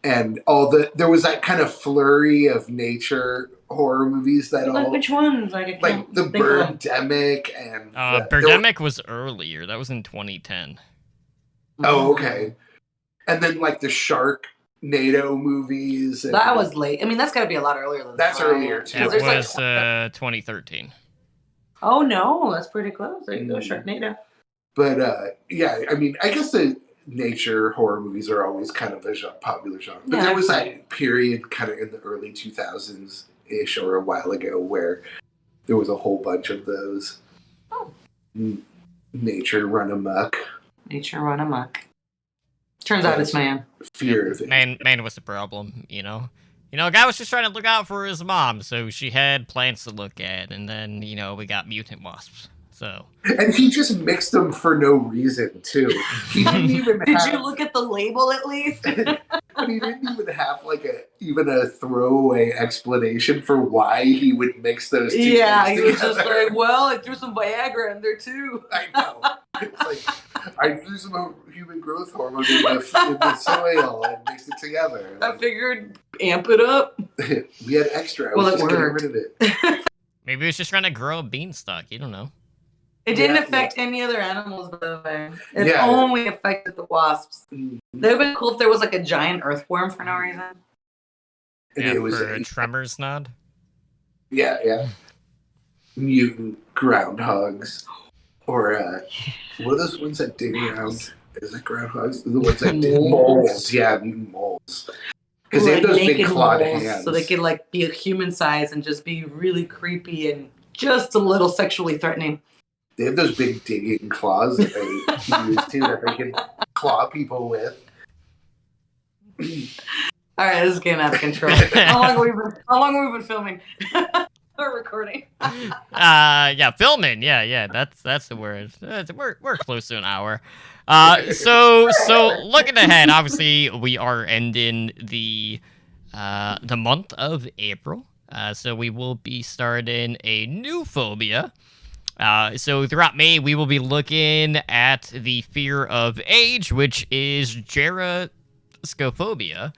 and there was that kind of flurry of nature horror movies that which ones? Like the Birdemic and Birdemic was earlier. That was in 2010. Oh, okay. And then like the Sharknado movies. That was late. I mean, that's got to be a lot earlier than that. That's earlier too. It was 2013. Oh no, that's pretty close. There you go, Sharknado. But yeah, I mean, I guess the nature horror movies are always kind of a popular genre. But there was that period kind of in the early 2000s-ish or a while ago where there was a whole bunch of those. Oh. Nature run amok. Nature run amok. Turns out it's man. Fear of it. Man was the problem, a guy was just trying to look out for his mom, so she had plants to look at, and then, we got mutant wasps. So. And he just mixed them for no reason, too. He didn't even Did you look at the label, at least? But he didn't even have, even a throwaway explanation for why he would mix those two things together. He was just like, well, I threw some Viagra in there, too. I know. It's like, I threw some human growth hormone in the soil and mixed it together. I figured, amp it up. We had extra. I was just getting rid of it. Maybe he was just trying to grow a beanstalk. You don't know. It didn't affect any other animals, by the way. It only affected the wasps. Mm-hmm. It would have been cool if there was a giant earthworm for no reason. Yeah, it was a tremors nod. Yeah. Mutant groundhogs. Or, what are those ones that dig around? Is it groundhogs? The ones that dig moles. Yeah, mutant moles. Because they have those big clawed hands. So they could, be a human size and just be really creepy and just a little sexually threatening. They have those big digging claws that they use too, that they can claw people with. All right, this is getting out of control. How long have we been filming? Or recording? Filming. Yeah. That's the word. We're close to an hour. So looking ahead, obviously we are ending the month of April. So we will be starting a new phobia. So throughout May, we will be looking at the fear of age, which is gerascophobia.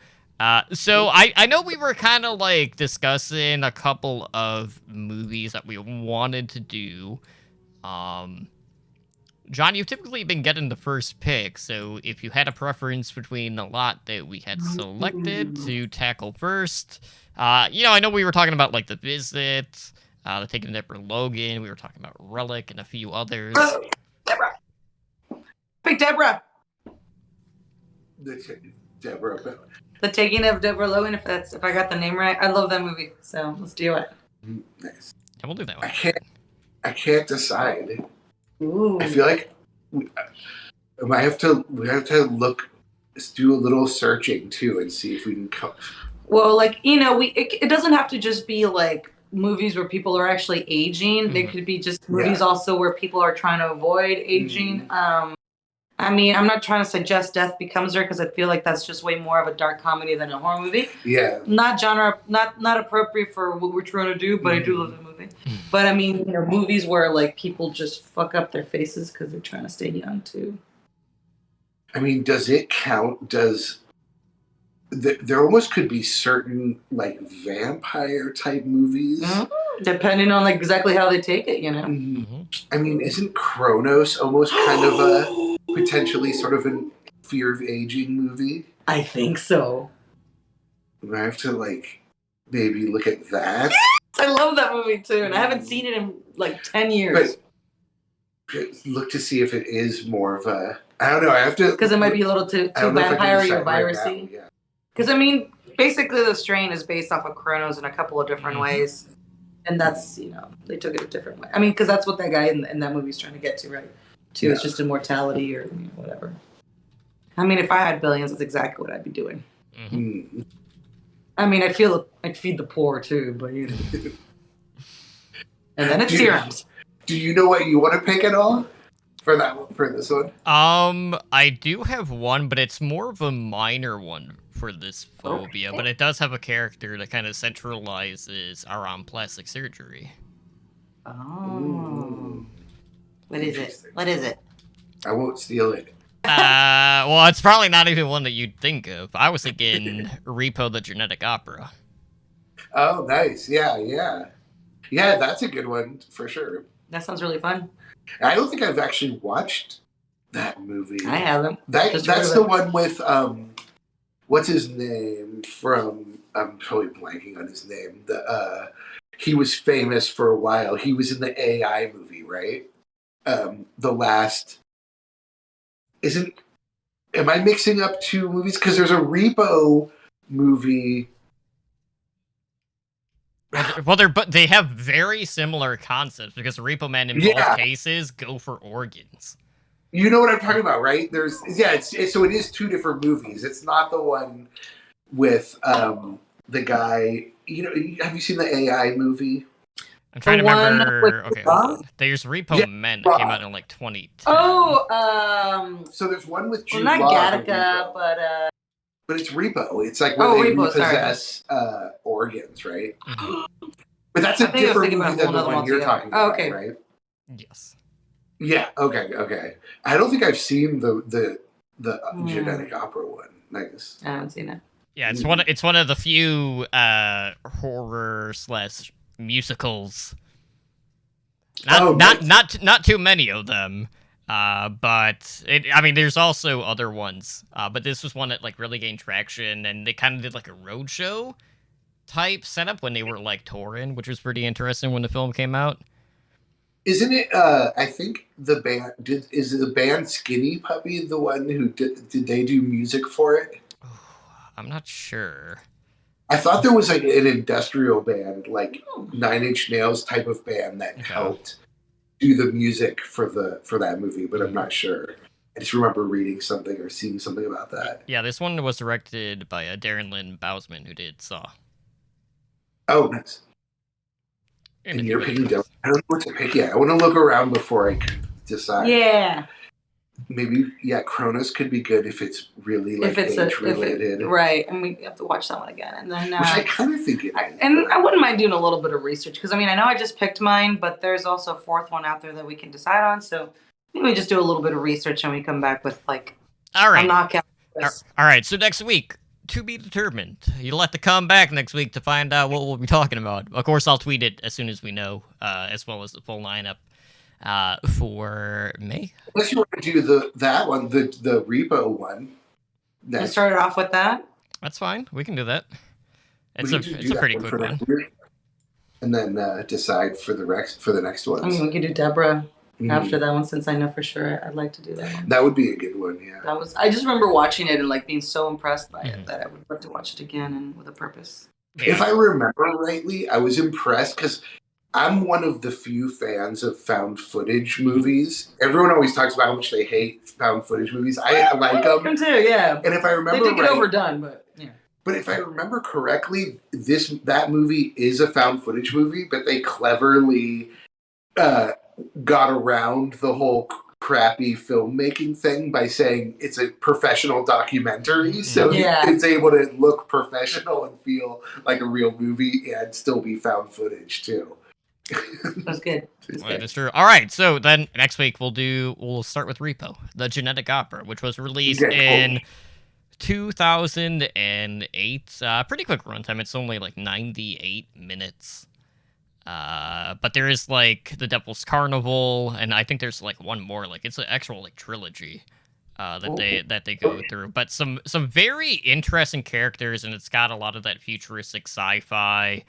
So I know we were kind of like discussing a couple of movies that we wanted to do. John, you've typically been getting the first pick, so if you had a preference between a lot that we had selected to tackle first, I know we were talking about like The Visit, The Taking Deborah Logan, we were talking about Relic and a few others. Deborah. Pick Deborah. Deborah. The Taking of Deborah Logan, if I got the name right. I love that movie, so let's do it. Nice. Yeah, we'll do that one. I can't decide. Ooh. I feel like we have to look, do a little searching too, and see if we can come. Well, like it doesn't have to just be like movies where people are actually aging. There could be just movies also where people are trying to avoid aging. I mean, I'm not trying to suggest Death Becomes Her because I feel like that's just way more of a dark comedy than a horror movie. Yeah. Not genre, not appropriate for what we're trying to do, but I do love the movie. But I mean, movies where like people just fuck up their faces because they're trying to stay young too. I mean, does it count? There almost could be certain like vampire type movies. Depending on like exactly how they take it, I mean, isn't Kronos almost kind of a potentially sort of a fear of aging movie? I think so. I have to like maybe look at that. I love that movie too, and I haven't seen it in like 10 years. But look to see if it is more of a. I don't know. I have to because it might be a little too vampire-y or virusy. Right, yeah. Because I mean, basically, the strain is based off of Kronos in a couple of different ways, and that's they took it a different way. I mean, because that's what that guy in that movie's trying to get to, right? Too, it's just immortality or whatever. I mean, if I had billions, that's exactly what I'd be doing. I mean, I'd feed the poor too, but and then it's serums. Do you know what you want to pick at all for this one? I do have one, but it's more of a minor one for this phobia, but it does have a character that kind of centralizes around plastic surgery. Oh. What is it? I won't steal it. Well, it's probably not even one that you'd think of. I was thinking Repo the Genetic Opera. Oh, nice. Yeah, that's a good one for sure. That sounds really fun. I don't think I've actually watched that movie. I haven't. That's the one with what's his name from? I'm totally blanking on his name. He was famous for a while. He was in the AI movie, right? The last am I mixing up two movies? Because there's a Repo movie. Well, they have very similar concepts because Repo Man in both cases go for organs. You know what I'm talking about, right? So it is two different movies. It's not the one with the guy. Have you seen the AI movie? I'm trying to remember. Okay, there's Repo Men that came out in like 2010. Oh, so there's one with Jude not Law Gattaca, but it's Repo. It's like where they repossess organs, right? But that's a different movie than the one you're talking about, right? Yes. Yeah. Okay. I don't think I've seen the Genetic Opera one. Nice. I haven't seen it. Yeah, it's one of the few horror / musicals. Not too many of them. But there's also other ones. But this was one that like really gained traction, and they kind of did like a roadshow type setup when they were like touring, which was pretty interesting when the film came out. Isn't it? I think the band is the band Skinny Puppy the one who did they do music for it? I'm not sure. I thought there was like an industrial band, like 9 Inch Nails type of band that helped do the music for that movie, but I'm not sure. I just remember reading something or seeing something about that. Yeah, this one was directed by Darren Lynn Bousman, who did Saw. Oh, nice. And you're picking down. I don't know what to pick yet. I want to look around before I decide. Yeah. Maybe, Kronos could be good if it's really like age-related. Right, and we have to watch that one again. And then, which I kind of think it is. And I wouldn't mind doing a little bit of research, because, I know I just picked mine, but there's also a fourth one out there that we can decide on, so maybe we just do a little bit of research and we come back with, like, all right. a knockout. All right, so next week, to be determined. You'll have to come back next week to find out what we'll be talking about. Of course, I'll tweet it as soon as we know, as well as the full lineup for May. Unless you want to do that one, the Repo one. We started off with that. That's fine. We can do that. It's a pretty quick one. And then decide for the next ones. I mean, we could do Deborah after that one, since I know for sure I'd like to do that one. That would be a good one, yeah. I just remember watching it and like being so impressed by it that I would love to watch it again and with a purpose. Yeah. If I remember rightly, I was impressed because I'm one of the few fans of found footage movies. Everyone always talks about how much they hate found footage movies. I like them. Too, yeah. And if I remember they did get overdone, but yeah. But if I remember correctly, that movie is a found footage movie, but they cleverly got around the whole crappy filmmaking thing by saying it's a professional documentary, so it's able to look professional and feel like a real movie and still be found footage too. That's good. Well, that's true. All right, so then next week we'll start with Repo, the genetic opera, which was released in 2008. Pretty quick runtime. It's only like 98 minutes. But there is like the Devil's Carnival, and I think there's like one more. Like it's an actual like trilogy that they go through. But some very interesting characters, and it's got a lot of that futuristic sci-fi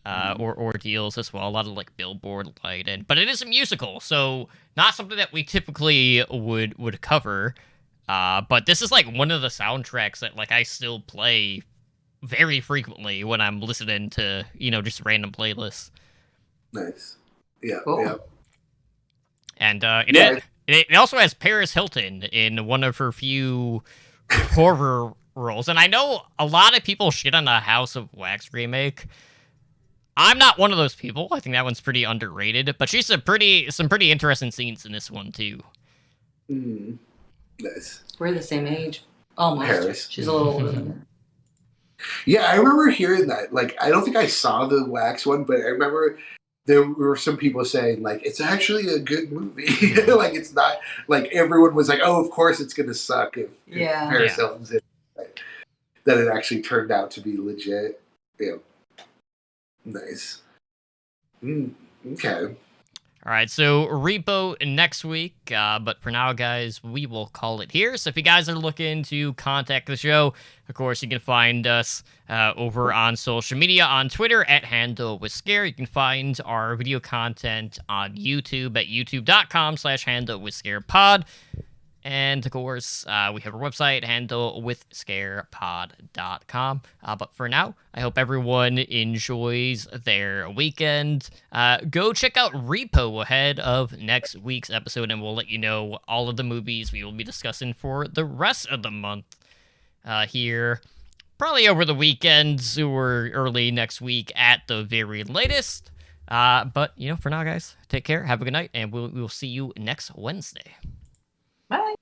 or ordeals as well. A lot of like billboard lighting. But it is a musical, so not something that we typically would cover. But this is like one of the soundtracks that like I still play very frequently when I'm listening to just random playlists. Nice. Yeah. Cool. Yeah. And it also has Paris Hilton in one of her few horror roles. And I know a lot of people shit on the House of Wax remake. I'm not one of those people. I think that one's pretty underrated. But she's some pretty interesting scenes in this one too. Nice. We're the same age. Almost. Paris. She's a little older than me. Yeah, I remember hearing that. Like, I don't think I saw the Wax one, but I remember there were some people saying, like, it's actually a good movie. Like, it's not, like, everyone was like, oh, of course it's going to suck if Paris Hilton's in it. Like, that it actually turned out to be legit. Yeah. Nice. Okay. All right, so Repo next week, but for now, guys, we will call it here. So if you guys are looking to contact the show, of course, you can find us over on social media, on Twitter at HandleWithScare. You can find our video content on YouTube at youtube.com/HandleWithScarePod. And, of course, we have our website, handlewithscarepod.com. But for now, I hope everyone enjoys their weekend. Go check out Repo ahead of next week's episode, and we'll let you know all of the movies we will be discussing for the rest of the month here. Probably over the weekends or early next week at the very latest. But, for now, guys, take care, have a good night, and we will see you next Wednesday. Bye.